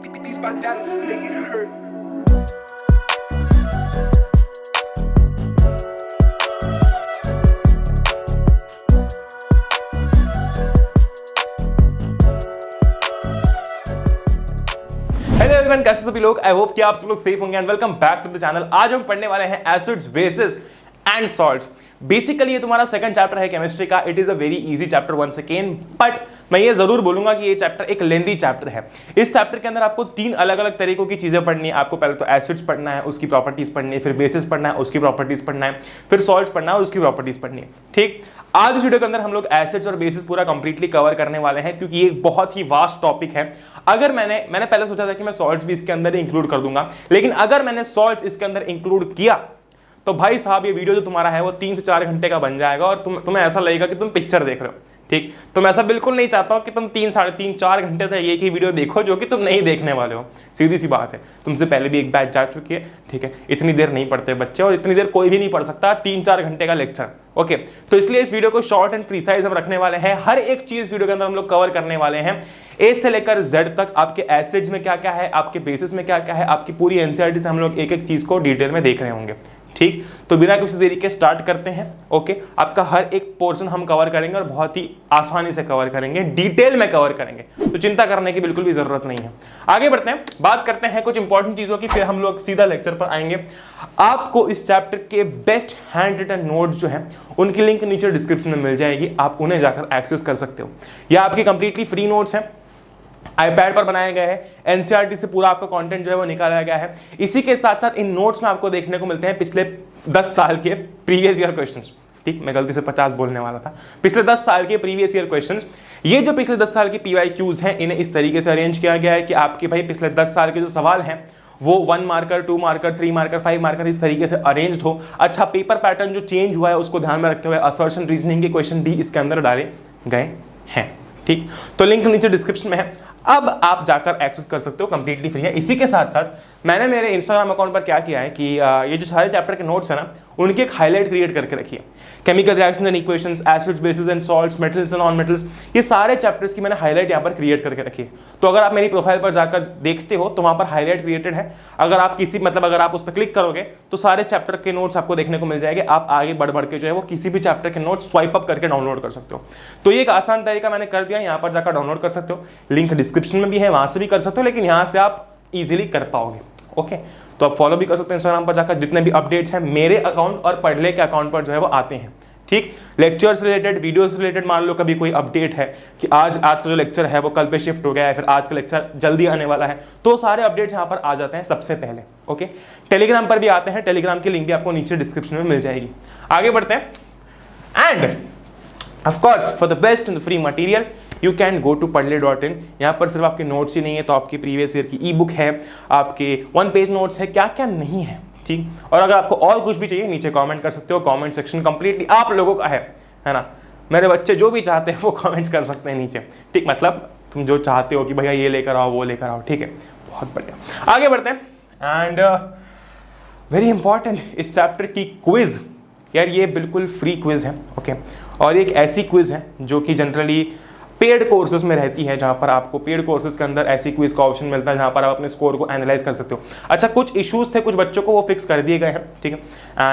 These my daddies make it hurt. Hello everyone, कैसे सभी लोग? आई होप कि आप सब लोग सेफ होंगे and welcome back to the channel. आज हम पढ़ने वाले हैं acids, bases and salts. Basically ये तुम्हारा सेकंड चैप्टर है केमिस्ट्री का। It is a very easy chapter once again, but मैं ये जरूर बोलूंगा कि ये चैप्टर एक लेंथी चैप्टर है। इस चैप्टर के अंदर आपको तीन अलग अलग तरीकों की चीजें पढ़नी है। आपको पहले तो एसिड्स पढ़ना है, उसकी प्रॉपर्टीज पढ़नी है, फिर बेसिस पढ़ना है, उसकी प्रॉपर्टीज पढ़ना है, फिर सॉल्ट्स पढ़ना है, उसकी प्रॉपर्टीज पढ़नी है। ठीक, आज इस वीडियो के अंदर हम लोग एसिड्स और बेसिस पूरा कंप्लीटली कवर करने वाले हैं, क्योंकि ये बहुत ही वास्ट टॉपिक है। अगर मैंने पहले सोचा था कि मैं सॉल्ट्स भी इसके अंदर इंक्लूड कर दूंगा, लेकिन अगर मैंने सॉल्ट्स इसके अंदर इंक्लूड किया तो भाई साहब ये वीडियो जो तुम्हारा है वो 3 से 4 घंटे का बन जाएगा और तुम्हें ऐसा लगेगा कि तुम पिक्चर देख रहे हो। ठीक, तो मैं ऐसा बिल्कुल नहीं चाहता हूं कि तुम 3, साढ़े 3, 4 घंटे तक एक ही वीडियो देखो जो कि तुम नहीं देखने वाले हो। सीधी सी बात है, तुमसे पहले भी एक बैच जा चुकी है। ठीक है, इतनी देर नहीं पढ़ते बच्चे और इतनी देर कोई भी नहीं पढ़ सकता 3-4 घंटे का लेक्चर। ओके, तो इसलिए इस वीडियो को शॉर्ट एंड प्रिसाइज हम रखने वाले हैं। हर एक चीज वीडियो के अंदर हम लोग कवर करने वाले हैं, ए से लेकर जेड तक। आपके एसिड्स में क्या क्या है, आपके बेसिस में क्या क्या है, आपकी पूरी एनसीईआरटी से हम लोग एक एक चीज को डिटेल में देख रहे होंगे। ठीक, तो बिना किसी देरी के स्टार्ट करते हैं। ओके, आपका हर एक पोर्शन हम कवर करेंगे और बहुत ही आसानी से कवर करेंगे, डिटेल में कवर करेंगे, तो चिंता करने की बिल्कुल भी जरूरत नहीं है। आगे बढ़ते हैं, बात करते हैं कुछ इंपॉर्टेंट चीजों की, फिर हम लोग सीधा लेक्चर पर आएंगे। आपको इस चैप्टर के बेस्ट हैंड रिटन नोट्स जो हैं उनकी लिंक नीचे डिस्क्रिप्शन में मिल जाएगी, आप उन्हें जाकर एक्सेस कर सकते हो। यह आपकी कंप्लीटली फ्री नोट्स हैं, आईपैड पर बनाए गए हैं। एनसीईआरटी से पूरा आपका कंटेंट जो है वो निकाला गया है। इसी के साथ साथ इन नोट्स में आपको देखने को मिलते हैं पिछले 10 साल के प्रीवियस ईयर क्वेश्चंस। ठीक, मैं गलती से 50 बोलने वाला था, पिछले 10 साल के प्रीवियस ईयर क्वेश्चंस। ये जो पिछले 10 साल की पीवाईक्यूज हैं, इन्हें इस तरीके से अरेंज किया गया है कि आपके भाई पिछले 10 साल के जो सवाल हैं वो 1 मार्कर, 2 मार्कर, 3 मार्कर, 5 मार्कर इस तरीके से अरेंज्ड हो। अच्छा, पेपर पैटर्न जो चेंज हुआ है उसको ध्यान में रखते हुए असर्शन रीजनिंग के क्वेश्चन भी इसके अंदर डाले गए हैं। ठीक, तो लिंक नीचे डिस्क्रिप्शन में है, अब आप जाकर एक्सेस कर सकते हो, कंप्लीटली फ्री है। इसी के साथ साथ मैंने मेरे इंस्टाग्राम अकाउंट पर क्या किया है कि ये जो सारे चैप्टर के नोट्स है ना, उनकी एक हाईलाइट क्रिएट करके रखी है। Chemical reactions and equations, acids, bases and salts, metals and non metals, ये सारे चैप्टर्स की मैंने हाईलाइट यहाँ पर क्रिएट करके रखी है। तो अगर आप मेरी प्रोफाइल पर जाकर देखते हो तो वहाँ पर हाईलाइट क्रिएटेड है। अगर आप अगर आप उस पर क्लिक करोगे तो सारे चैप्टर के नोट्स आपको देखने को मिल जाएंगे। आप आगे बढ़ बढ़ के जो है वो किसी भी चैप्टर के नोट्स स्वाइप अप करके डाउनलोड कर सकते हो। तो ये एक आसान तरीका मैंने कर दिया, यहाँ पर जाकर डाउनलोड कर सकते हो। लिंक डिस्क्रिप्शन में भी है, वहां से भी कर सकते हो, लेकिन यहाँ से आप इजीली कर पाओगे। ओके, तो आप फॉलो भी कर सकते हैं इंस्टाग्राम पर जाकर। जितने भी अपडेट्स हैं मेरे अकाउंट और पढ़ले के अकाउंट पर जो है वो आते हैं। ठीक, लेक्चर्स रिलेटेड, वीडियोस रिलेटेड, मान लो कभी कोई अपडेट है कि आज का जो लेक्चर है वो कल पे शिफ्ट हो गया है, फिर आज का लेक्चर जल्दी आने वाला है, तो सारे अपडेट्स यहाँ पर आ जाते हैं सबसे पहले। ओके, टेलीग्राम पर भी आते हैं, टेलीग्राम की लिंक भी आपको नीचे डिस्क्रिप्शन में मिल जाएगी। आगे बढ़ते हैं, and of course for the best in the free material you can go to padle.in। यहाँ पर सिर्फ आपके नोट्स ही नहीं है, तो आपकी प्रीवियस ईयर की ई बुक है, आपके 1 पेज नोट्स है, क्या क्या नहीं है। ठीक, और अगर आपको और कुछ भी चाहिए नीचे कमेंट कर सकते हो। कमेंट सेक्शन कंप्लीटली आप लोगों का है ना। मेरे बच्चे जो भी चाहते हैं वो कमेंट्स कर सकते हैं नीचे। ठीक, मतलब तुम जो चाहते हो कि भैया ये लेकर आओ, वो लेकर आओ। ठीक है, बहुत बढ़िया। आगे बढ़ते हैं, एंड वेरी इंपॉर्टेंट, इस चैप्टर की क्विज यार, ये बिल्कुल फ्री क्विज है। ओके, और एक ऐसी क्विज है जो कि जनरली पेड कोर्सेज में रहती है, जहां पर आपको पेड कोर्सेज के अंदर ऐसी क्विज का ऑप्शन मिलता है जहां पर आप अपने स्कोर को एनालाइज कर सकते हो। अच्छा, कुछ इश्यूज थे कुछ बच्चों को, वो फिक्स कर दिए गए हैं। ठीक है,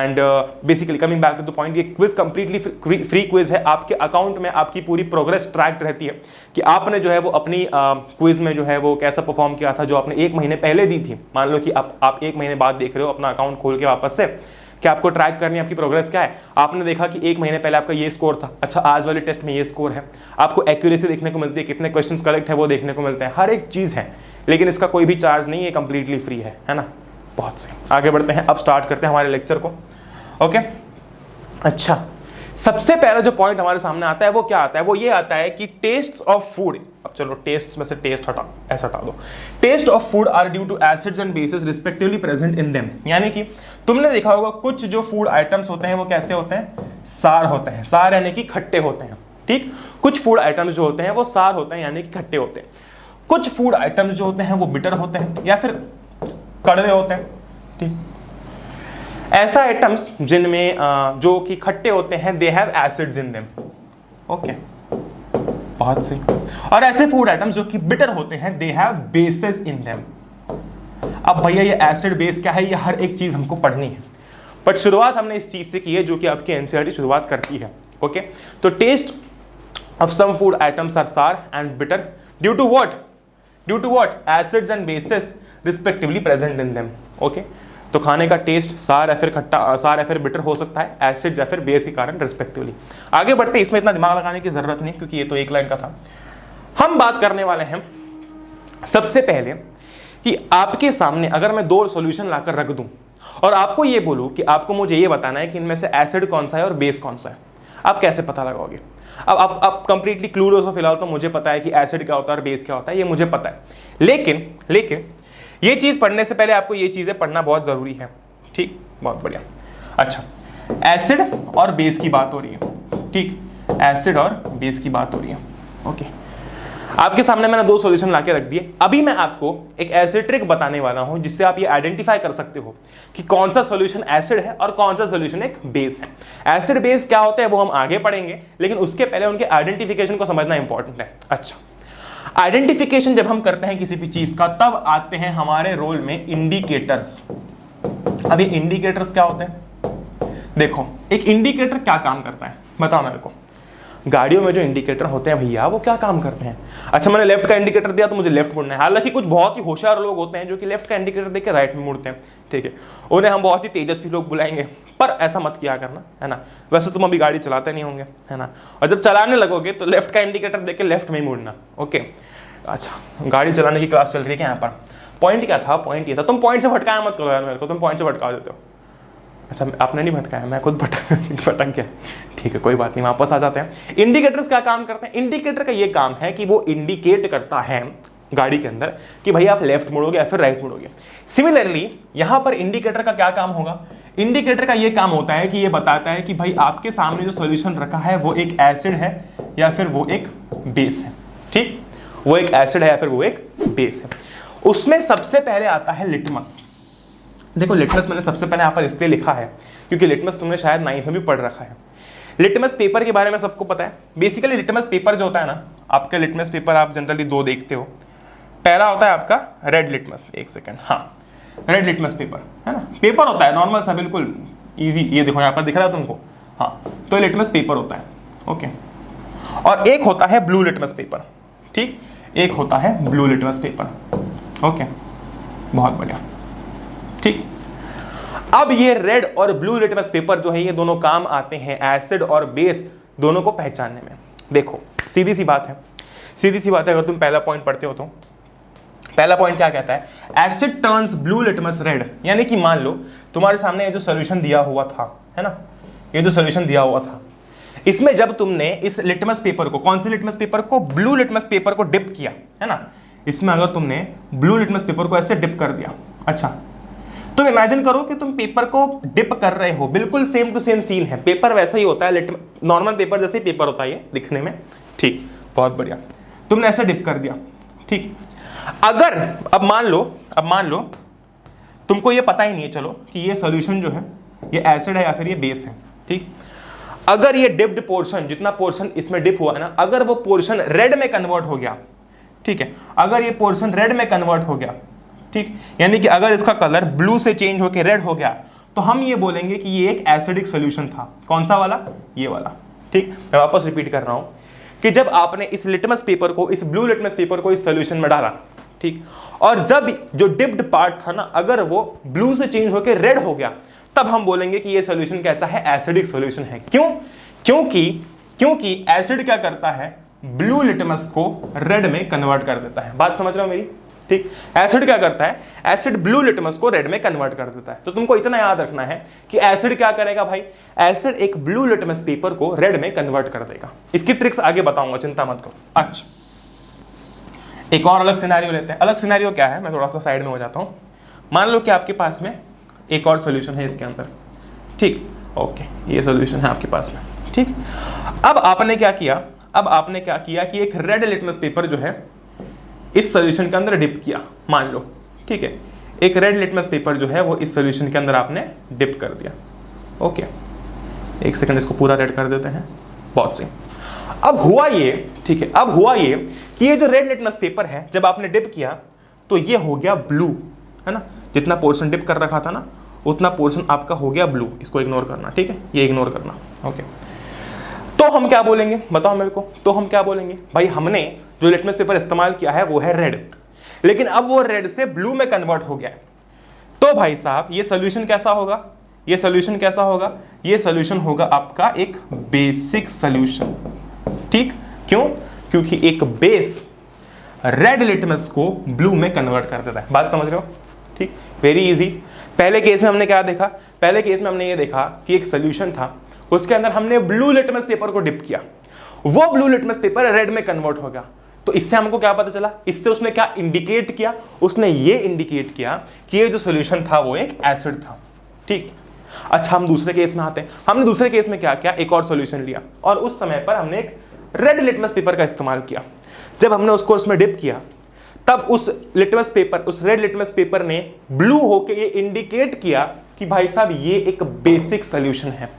and basically coming back to the point, ये क्विज कंप्लीटली फ्री क्विज है। आपके अकाउंट में आपकी पूरी प्रोग्रेस ट्रैक रहती है कि आपने जो है वो अपनी क्विज में जो है वो कैसा परफॉर्म किया था, जो आपने 1 महीने पहले दी थी। मान लो कि आप 1 महीने बाद देख रहे हो अपना अकाउंट खोल के वापस से, कि आपको ट्रैक करनी है आपकी प्रोग्रेस क्या है। आपने देखा कि 1 महीने पहले आपका ये स्कोर था, अच्छा आज वाले टेस्ट में ये स्कोर है। आपको एक्यूरेसी देखने को मिलती है, कितने क्वेश्चंस करेक्ट है वो देखने को मिलते हैं, हर एक चीज़ है। लेकिन इसका कोई भी चार्ज नहीं है, कंप्लीटली फ्री है ना। बहुत सही, आगे बढ़ते हैं, अब स्टार्ट करते हैं हमारे लेक्चर को। ओके, अच्छा, सबसे पहला जो पॉइंट हमारे सामने आता है वो क्या आता है, वो ये आता है कि टेस्ट ऑफ फूड। अब चलो टेस्ट में से टेस्ट हटा, ऐसा हटा दो। Test of food are due to acids and bases respectively present in them. यानी कि तुमने देखा होगा कुछ जो फूड आइटम्स होते हैं वो कैसे होते हैं, सार होते हैं। सार यानी कि खट्टे होते हैं। ठीक, कुछ फूड आइटम्स जो होते हैं वो सार होते हैं यानी कि खट्टे होते हैं। कुछ फूड आइटम्स जो होते हैं वो बिटर होते हैं या फिर कड़वे होते हैं। ठीक, ऐसा आइटम्स जिनमें जो कि खट्टे होते हैं, they have acids in them. Okay, बहुत सही। और ऐसे फूड आइटम्स जो कि बिटर होते हैं, they have bases in them. अब भैया ये एसिड बेस क्या है, ये हर एक चीज हमको पढ़नी है, बट शुरुआत हमने इस चीज से की है जो कि आपकी एनसीईआरटी शुरुआत करती है। ओके, तो taste of some food items are sour and bitter due to what acids and bases respectively present in them. Okay, तो खाने का टेस्ट सार या फिर खट्टा, सार या फिर बिटर हो सकता है एसिड या फिर बेस के कारण रिस्पेक्टिवली। आगे बढ़ते, इसमें इतना दिमाग लगाने की जरूरत नहीं क्योंकि ये तो एक लाइन का था। हम बात करने वाले हैं सबसे पहले कि आपके सामने अगर मैं 2 सॉल्यूशन लाकर रख दूं और आपको ये बोलूं कि आपको मुझे ये बताना है कि इनमें से एसिड कौन सा है और बेस कौन सा है, आप कैसे पता लगाओगे? अब आप कंप्लीटली क्लूलेस हो फिलहाल, तो मुझे पता है कि एसिड क्या होता है और बेस क्या होता है, ये मुझे पता है, लेकिन ये चीज पढ़ने से पहले आपको ये चीजें पढ़ना बहुत जरूरी है। ठीक, बहुत बढ़िया। अच्छा, एसिड और बेस की बात हो रही है। ठीक, एसिड और बेस की बात हो रही है। ओके, आपके सामने मैंने 2 सॉल्यूशन लाके रख दिए। अभी मैं आपको एक ऐसे ट्रिक बताने वाला हूं जिससे आप ये आइडेंटिफाई कर सकते हो कि कौन सा सॉल्यूशन एसिड है और कौन सा सॉल्यूशन एक बेस है। एसिड बेस क्या होते हैं वो हम आगे पढ़ेंगे, लेकिन उसके पहले उनके आइडेंटिफिकेशन को समझना इंपॉर्टेंट है। अच्छा, आइडेंटिफिकेशन जब हम करते हैं किसी भी चीज का, तब आते हैं हमारे रोल में इंडिकेटर्स। अब ये इंडिकेटर्स क्या होते हैं? देखो, एक इंडिकेटर क्या काम करता है बताओ मेरे को। गाड़ियों में जो इंडिकेटर होते हैं भैया, वो क्या काम करते हैं? अच्छा, मैंने लेफ्ट का इंडिकेटर दिया तो मुझे लेफ्ट मुड़ना है। हालांकि कुछ बहुत ही होशियार लोग होते हैं जो कि लेफ्ट का इंडिकेटर देख के राइट में मुड़ते हैं। ठीक है, उन्हें हम बहुत ही तेजस्वी लोग बुलाएंगे, पर ऐसा मत किया करना, है ना। वैसे तुम अभी गाड़ी चलाते नहीं होंगे, है ना, और जब चलाने लगोगे तो लेफ्ट का इंडिकेटर देख के लेफ्ट में ही मुड़ना। ओके, अच्छा, गाड़ी चलाने की क्लास चल रही है क्या यहाँ पर? पॉइंट क्या था? पॉइंट ये था, तुम पॉइंट से भटकाया मत करो यार मेरे को, तुम पॉइंट से भटका देते हो। अच्छा, आपने नहीं भटकाया, मैं खुद भटक गया। ठीक है, कोई बात नहीं, वापस आ जाते हैं। इंडिकेटर्स क्या काम करते हैं? इंडिकेटर का ये काम है कि वो इंडिकेट करता है गाड़ी के अंदर कि भाई आप लेफ्ट मुड़ोगे या फिर राइट मुड़ोगे। सिमिलरली यहां पर इंडिकेटर का क्या काम होगा? इंडिकेटर का ये काम होता है कि ये बताता है कि भाई आपके सामने जो सॉल्यूशन रखा है वो एक एसिड है या फिर वो एक बेस है। ठीक, वो एक एसिड है या फिर वो एक बेस है। उसमें सबसे पहले आता है लिटमस। देखो, लिटमस मैंने सबसे पहले यहाँ पर इसलिए लिखा है क्योंकि लिटमस तुमने शायद 9th में भी पढ़ रखा है। लिटमस पेपर के बारे में सबको पता है। बेसिकली लिटमस पेपर जो होता है ना, आपका लिटमस पेपर आप जनरली 2 देखते हो। पहला होता है आपका रेड लिटमस, एक सेकंड, हाँ, रेड लिटमस पेपर, है ना, पेपर होता है नॉर्मल सा, बिल्कुल इजी। ये देखो यहाँ पर दिख रहा है तुमको, हाँ, तो ये लिटमस पेपर होता है। ओके, और एक होता है ब्लू लिटमस पेपर। ठीक, एक होता है ब्लू लिटमस पेपर। ओके, बहुत बढ़िया। ठीक, अब ये रेड और ब्लू लिटमस पेपर जो है, ये दोनों काम आते हैं एसिड और बेस दोनों को पहचानने में। देखो, सीधी सी बात है, अगर तुम पहला पॉइंट पढ़ते हो तो पहला पॉइंट क्या कहता है? Asset turns blue litmus red. यानी कि मान लो तुम्हारे सामने ये जो सॉल्यूशन दिया हुआ था, है ना, ये जो सॉल्यूशन दिया हुआ था, इसमें जब तुमने इस लिटमस पेपर को, कौन से लिटमस पेपर को? ब्लू लिटमस पेपर को डिप किया, है ना, इसमें अगर तुमने ब्लू लिटमस पेपर को ऐसे डिप कर दिया, अच्छा, तुम इमेजिन करो कि तुम पेपर को डिप कर रहे हो, बिल्कुल सेम टू सेम सीन है, पेपर वैसा ही होता है, नॉर्मल पेपर जैसे ही पेपर होता है ये दिखने में। ठीक, बहुत बढ़िया, तुमने ऐसे डिप कर दिया। ठीक, अगर अब मान लो तुमको ये पता ही नहीं है, चलो, कि ये सॉल्यूशन जो है ये एसिड है या फिर ये बेस है। ठीक, अगर ये डिप्ड पोर्शन, जितना पोर्शन इसमें डिप हुआ है ना, अगर वो पोर्शन रेड में कन्वर्ट हो गया, ठीक है, अगर ये पोर्शन रेड में कन्वर्ट हो गया, ठीक, यानी कि अगर इसका कलर ब्लू से चेंज होकर रेड हो गया, तो हम ये बोलेंगे कि ये एक एसिडिक सॉल्यूशन था। कौन सा वाला? ये वाला। ठीक, मैं वापस रिपीट कर रहा हूं कि जब आपने इस लिटमस पेपर को, इस ब्लू लिटमस पेपर को इस सॉल्यूशन में डाला, ठीक, और जब जो डिप्ड पार्ट था ना, अगर वो ब्लू से चेंज होकर रेड हो गया, तब हम बोलेंगे कि ये सॉल्यूशन कैसा है? एसिडिक सॉल्यूशन है। क्यों? क्योंकि एसिड क्या करता है? ब्लू लिटमस को रेड में कन्वर्ट कर देता है। बात समझ रहे हो मेरी? ठीक, एसिड क्या करता है? एसिड ब्लू लिटमस को रेड में कन्वर्ट कर देता है। तो तुमको इतना याद रखना है कि एसिड क्या करेगा भाई? एसिड एक ब्लू लिटमस पेपर को रेड में कन्वर्ट कर देगा। इसकी ट्रिक्स आगे बताऊंगा, चिंता मत करो। अच्छा, एक और अलग सिनेरियो लेते हैं। अलग सिनेरियो क्या है, मैं थोड़ा सा साइड में हो जाता हूं। मान लो कि आपके पास में एक और सॉल्यूशन है इसके अंदर। ठीक, ओके, ये सॉल्यूशन है आपके पास में। ठीक, अब आपने क्या किया कि एक रेड लिटमस पेपर जो है इस सॉल्यूशन के अंदर डिप किया, मान लो। ठीक है, एक रेड लिटमस पेपर जो है वो इस सॉल्यूशन के अंदर आपने डिप कर दिया। ओके, एक सेकंड, इसको पूरा रेड कर देते हैं। बहुत सही। अब हुआ ये, ठीक है, अब हुआ ये कि ये जो रेड लिटमस पेपर है जब आपने डिप किया तो ये हो गया ब्लू, है ना, जितना पोर्शन डिप कर रखा था ना उतना पोर्शन आपका हो गया ब्लू, इसको इग्नोर करना, ठीक है, ये इग्नोर करना, ओके। तो हम क्या बोलेंगे बताओ मेरे को, तो हम क्या बोलेंगे भाई, हमने जो लिटमस पेपर इस्तेमाल किया है वो है रेड, लेकिन अब वो रेड से ब्लू में कन्वर्ट हो गया है, तो भाई साहब ये सोल्यूशन कैसा होगा, ये सोल्यूशन कैसा होगा, ये सोल्यूशन होगा आपका एक बेसिक सोल्यूशन, ठीक, क्यों, क्योंकि एक बेस रेड लिटमस को ब्लू में कन्वर्ट कर देता है, बात समझ रहे हो, ठीक, वेरी इजी। पहले केस में हमने क्या देखा, पहले केस में हमने ये देखा कि एक सोल्यूशन था, उसके अंदर हमने ब्लू लिटमस पेपर को डिप किया, वो ब्लू लिटमस पेपर रेड में कन्वर्ट हो गया, तो इससे हमको क्या पता चला, इससे उसने क्या इंडिकेट किया, उसने ये इंडिकेट किया कि ये जो सोल्यूशन था वो एक एसिड था, ठीक। अच्छा हम दूसरे केस में आते हैं, हमने दूसरे केस में क्या किया, एक और सॉल्यूशन लिया और उस समय पर हमने एक रेड लिटमस पेपर का इस्तेमाल किया, जब हमने उसको उसमें डिप किया तब उस लिटमस पेपर, उस रेड लिटमस पेपर ने ब्लू होके ये इंडिकेट किया कि भाई साहब ये एक बेसिक सॉल्यूशन है,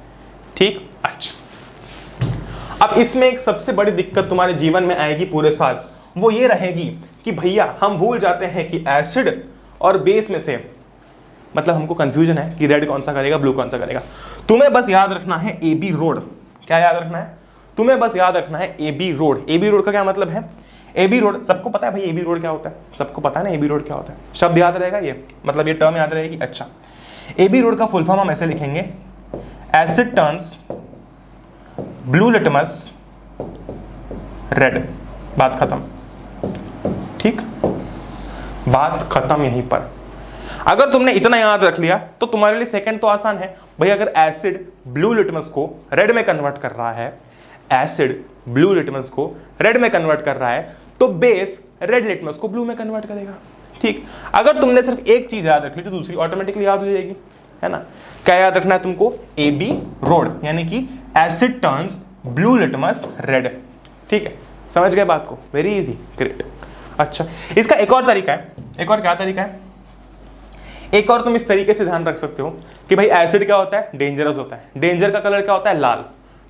ठीक। अच्छा अब इसमें एक सबसे बड़ी दिक्कत तुम्हारे जीवन में आएगी पूरे साल, वो ये रहेगी कि भैया हम भूल जाते हैं कि एसिड और बेस में से, मतलब हमको कंफ्यूजन है कि रेड कौन सा करेगा ब्लू कौन सा करेगा। तुम्हें बस याद रखना है ए बी रोड, क्या याद रखना है, तुम्हें बस याद रखना है A B road. A B road का क्या मतलब है, ए बी रोड सबको पता है भाई, ए बी रोड क्या होता है, सबको पता है ना ए बी रोड क्या होता है, शब्द याद रहेगा ये, मतलब ये टर्म याद रहेगी। अच्छा ए बी रोड का फुल फॉर्म हम ऐसे लिखेंगे, asset turns blue litmus red, बात खत्म, ठीक, बात खत्म यहीं पर। अगर तुमने इतना याद रख लिया तो तुम्हारे लिए सेकंड तो आसान है भाई, अगर एसिड ब्लू लिटमस को रेड में कन्वर्ट कर रहा है, एसिड ब्लू लिटमस को रेड में कन्वर्ट कर रहा है तो बेस रेड लिटमस को ब्लू में कन्वर्ट करेगा, ठीक। अगर तुमने सिर्फ एक चीज याद रख ली तो दूसरी ऑटोमेटिकली याद हो जाएगी, है ना। क्या याद रखना है तुमको, ए बी रोड, यानी कि asset turns blue litmus red, ठीक है, समझ गए बात को, वेरी इजी, ग्रेट। अच्छा इसका एक और तरीका है, एक और क्या तरीका है, एक और तुम इस तरीके से ध्यान रख सकते हो कि भाई एसिड क्या होता है, डेंजरस होता है, डेंजर का कलर क्या होता है, लाल,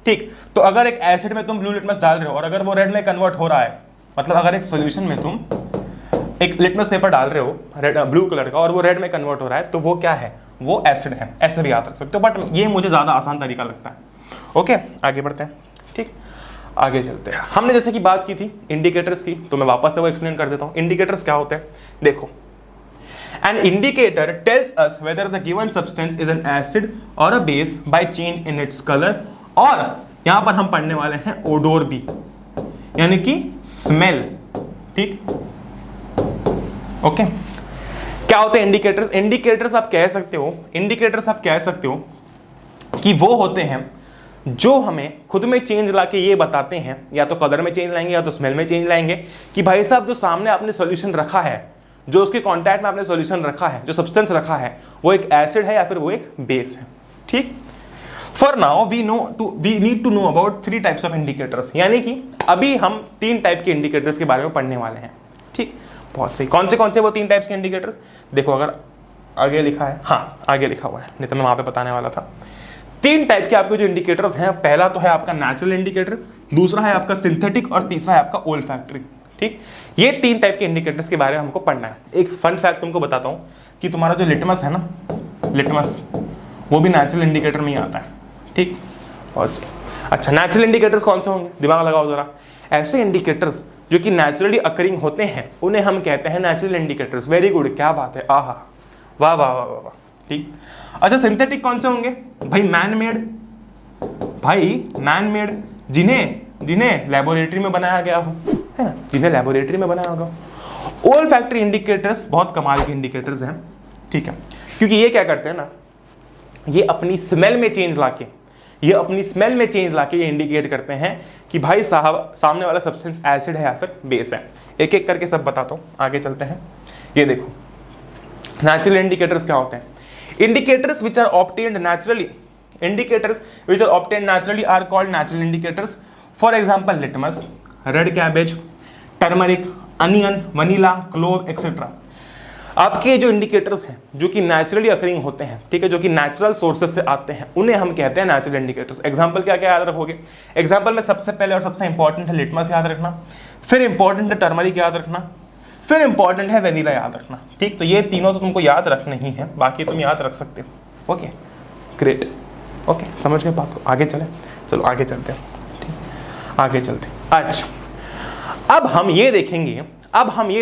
ठीक। तो अगर एक एसिड में तुम ब्लू लिटमस डाल रहे हो और अगर वो रेड में कन्वर्ट हो रहा है, मतलब अगर एक सॉल्यूशन में तुम एक लिटमस पेपर डाल रहे हो रेड ब्लू कलर का और वो रेड में कन्वर्ट हो रहा है, तो वो क्या है, वो एसिड है, ऐसे भी याद रख सकते हो, बट ये मुझे ज्यादा आसान तरीका लगता है। ओके आगे बढ़ते हैं, ठीक, आगे चलते हैं। हमने जैसे कि बात की थी इंडिकेटर्स की, तो मैं वापस से वो एक्सप्लेन कर देता हूं। इंडिकेटर्स क्या होते हैं, देखो, an indicator tells us whether the given substance is an acid or a base by change in its color, और यहां पर हम पढ़ने वाले हैं ओडोर भी, यानी कि स्मेल, ठीक, ओके। क्या होते हैं इंडिकेटर्स, इंडिकेटर्स आप कह सकते हो, इंडिकेटर्स आप कह सकते हो कि वो होते हैं जो हमें खुद में चेंज लाके ये बताते हैं, या तो कलर में चेंज लाएंगे या तो स्मेल में चेंज लाएंगे, कि भाई साहब जो सामने आपने सॉल्यूशन रखा है, जो उसके कांटेक्ट में आपने सॉल्यूशन रखा है, जो सब्सटेंस रखा है, वो एक एसिड है या फिर वो एक बेस है, ठीक। For now we need to know about 3 types of indicators, यानी कि अभी हम 3 टाइप के इंडिकेटर्स के बारे में पढ़ने वाले हैं, ठीक, बहुत सही। कौन से वो 3 टाइप्स के इंडिकेटर्स, देखो अगर आगे लिखा है, हाँ आगे लिखा हुआ है, नहीं तो मैं वहां पे बताने वाला था। 3 टाइप के आपके जो इंडिकेटर्स हैं, पहला तो है आपका नेचुरल इंडिकेटर, दूसरा है आपका सिंथेटिक और तीसरा है आपका ओल्फैक्टरी, ठीक। ये 3 टाइप के इंडिकेटर्स के बारे में हमको पढ़ना है। एक फन फैक्ट तुमको बताता हूं कि तुम्हारा जो लिटमस है ना, लिटमस, वो भी नेचुरल इंडिकेटर में ही आता है, ठीक, बहुत सही। अच्छा नेचुरल इंडिकेटर्स कौन से होंगे, दिमाग लगाओ जरा। ऐसे इंडिकेटर्स जो कि नेचुरली अकरिंग होते हैं उन्हें हम कहते हैं नेचुरल इंडिकेटर्स। वेरी गुड, क्या बात है, आहा, वाह वाह वाह वाह, ठीक। अच्छा सिंथेटिक कौन से होंगे, भाई मैन मेड, भाई मैन मेड, जिन्हें लेबोरेटरी में बनाया गया हो, है ना, जिन्हें लेबोरेटरी में बनाया होगा। ओल फैक्ट्री इंडिकेटर्स बहुत कमाल के इंडिकेटर्स हैं, ठीक है, क्योंकि ये क्या करते हैं ना, ये अपनी स्मेल में चेंज लाके, ये इंडिकेट करते हैं कि भाई साहब सामने वाला सब्सटेंस एसिड है या फिर बेस है। एक एक करके सब बताता हूं, आगे चलते हैं। ये देखो नेचुरल इंडिकेटर्स क्या होते हैं, indicators which are obtained naturally, are called natural indicators. For example litmus, red cabbage, turmeric, onion, vanilla, clove etcetera. आपके जो इंडिकेटर्स हैं जो कि नेचुरली अकरिंग होते हैं, ठीक है, जो कि नेचुरल सोर्सेस से आते हैं, उन्हें हम कहते हैं नेचुरल इंडिकेटर्स। एग्जांपल क्या क्या याद रखोगे? एग्जांपल में सबसे पहले और सबसे इंपॉर्टेंट है लिटमस याद रखना, फिर इंपॉर्टेंट है टर्मरिक याद रखना, फिर इंपॉर्टेंट है वेनिला याद रखना। ठीक, तो ये तीनों तो तुमको याद रखना ही है, बाकी तुम याद रख सकते हो। ओके ग्रेट, ओके समझ गए बात को? आगे चले, चलो आगे चलते हैं, ठीक आगे चलते हैं। अच्छा, अब हम ये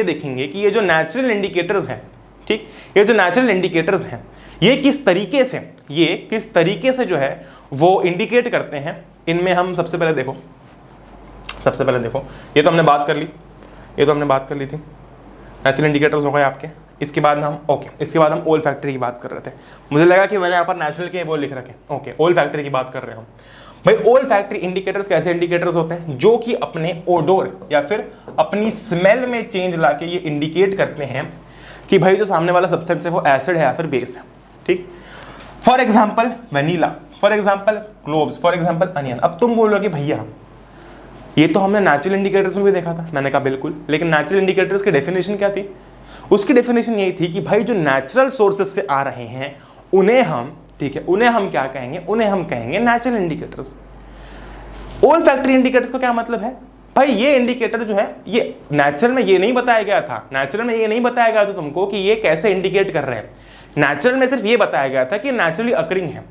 देखेंगे कि ये जो नेचुरल इंडिकेटर्स हैं, ठीक, ये जो नेचुरल इंडिकेटर्स हैं ये किस तरीके से जो है वो इंडिकेट करते हैं। इनमें हम सबसे पहले देखो ये तो हमने बात कर ली, थी नेचुरल इंडिकेटर्स हो गए आपके। इसके बाद हम इसके बाद हम ओल फैक्ट्री की बात कर रहे थे। मुझे लगा कि मैंने यहाँ पर नेचुरल के वो लिख रखे। ओके, ओल फैक्ट्री की बात कर रहे हैं हम। भाई ओल फैक्ट्री इंडिकेटर्स कैसे इंडिकेटर्स होते हैं? जो कि अपने ओडोर या फिर अपनी स्मेल में चेंज लाके ये इंडिकेट करते हैं कि भाई जो सामने वाला सब्सटेंस है वो एसिड है या फिर बेस है। ठीक, for example vanilla, for example cloves, for example onion. अब तुम बोलोगे भैया ये तो हमने नेचुरल इंडिकेटर्स में भी देखा था। मैंने कहा बिल्कुल, लेकिन नेचुरल इंडिकेटर्स की डेफिनेशन क्या थी? उसकी डेफिनेशन यही थी कि भाई जो नेचुरल सोर्सेस से आ रहे हैं उन्हें हम, ठीक है, उन्हें हम क्या कहेंगे? उन्हें हम कहेंगे नेचुरल इंडिकेटर्स। ओल फैक्ट्री इंडिकेटर्स का क्या मतलब है? भाई ये इंडिकेटर जो है ये नेचुरल में ये नहीं बताया गया था, तुमको कि ये कैसे इंडिकेट कर रहे हैं। नेचुरल में सिर्फ ये बताया गया था कि नेचुरली अकरिंग है।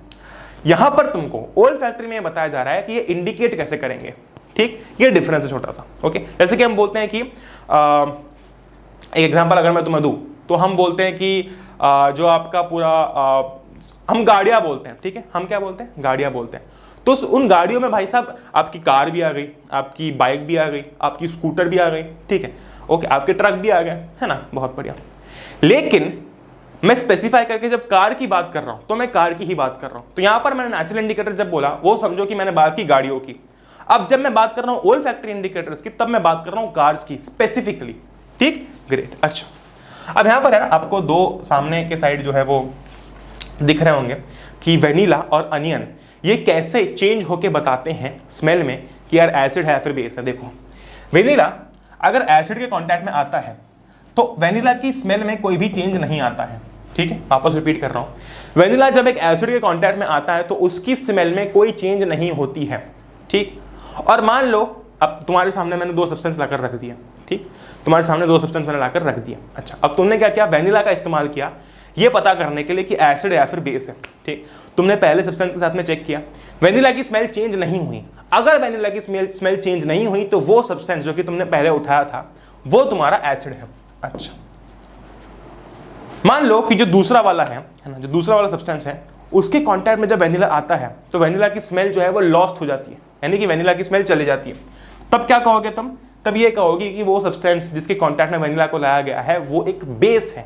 यहां पर तुमको ओल फैक्ट्री में बताया जा रहा है कि ये इंडिकेट कैसे करेंगे। ठीक, ये डिफरेंस है छोटा सा। ओके, जैसे कि हम बोलते हैं कि एक एग्जांपल अगर मैं तुम्हें दूं तो हम बोलते हैं कि जो आपका पूरा हम गाड़ियां बोलते हैं, ठीक है, हम क्या बोलते हैं? गाड़ियां बोलते हैं। तो उन गाड़ियों में भाई साहब आपकी कार भी आ गई, आपकी बाइक भी आ गई, आपकी स्कूटर भी आ गई, ठीक है, ओके, आपके ट्रक भी आ गए, है ना, बहुत बढ़िया। लेकिन मैं स्पेसिफाई करके जब कार की बात कर रहा हूं तो मैं कार की ही बात कर रहा हूं। तो यहां पर मैंने नेचुरल इंडिकेटर जब बोला वो समझो कि मैंने बात की गाड़ियों की। अब जब मैं बात कर रहा हूं ओल फैक्ट्री इंडिकेटर्स की, तब मैं बात कर रहा हूं कार्स की स्पेसिफिकली। ठीक, ग्रेट। अच्छा, अब यहां पर है ना आपको दो सामने के साइड जो है वो दिख रहे होंगे कि वेनिला और अनियन ये कैसे चेंज होके बताते हैं स्मेल में कि यार एसिड है फिर बेस है। देखो, वेनिला अगर एसिड के कांटेक्ट में आता है तो वेनिला की स्मेल में कोई भी चेंज नहीं आता है। ठीक है, वापस रिपीट कर रहा हूं, वेनिला जब एक एसिड के कांटेक्ट में आता है तो उसकी स्मेल में कोई चेंज नहीं होती है। ठीक, और मान लो अब तुम्हारे सामने मैंने दो सब्सटेंस लाकर रख दिया। ठीक, तुम्हारे सामने दो सब्सटेंस मैंने लाकर रख दिया। अच्छा, अब तुमने क्या किया? वेनिला का इस्तेमाल किया ये पता करने के लिए कि एसिड या फिर बेस है। ठीक, तुमने पहले सब्सटेंस के साथ में चेक किया, वेनिला की स्मेल चेंज नहीं हुई। अगर वेनिला की स्मेल चेंज नहीं हुई तो वो सब्सटेंस जो कि तुमने पहले उठाया था वो तुम्हारा एसिड है। अच्छा, मान लो कि जो दूसरा वाला है ना, जो दूसरा वाला सब्सटेंस है उसके कांटेक्ट में जब वेनिला आता है तो वेनिला की स्मेल जो है वो लॉस्ट हो जाती है, यानी कि वेनिला की स्मेल चली जाती है। तब क्या कहोगे तुम? तब ये कहोगे कि वो सब्सटेंस जिसके कांटेक्ट में वेनिला को लाया गया है वो एक बेस है।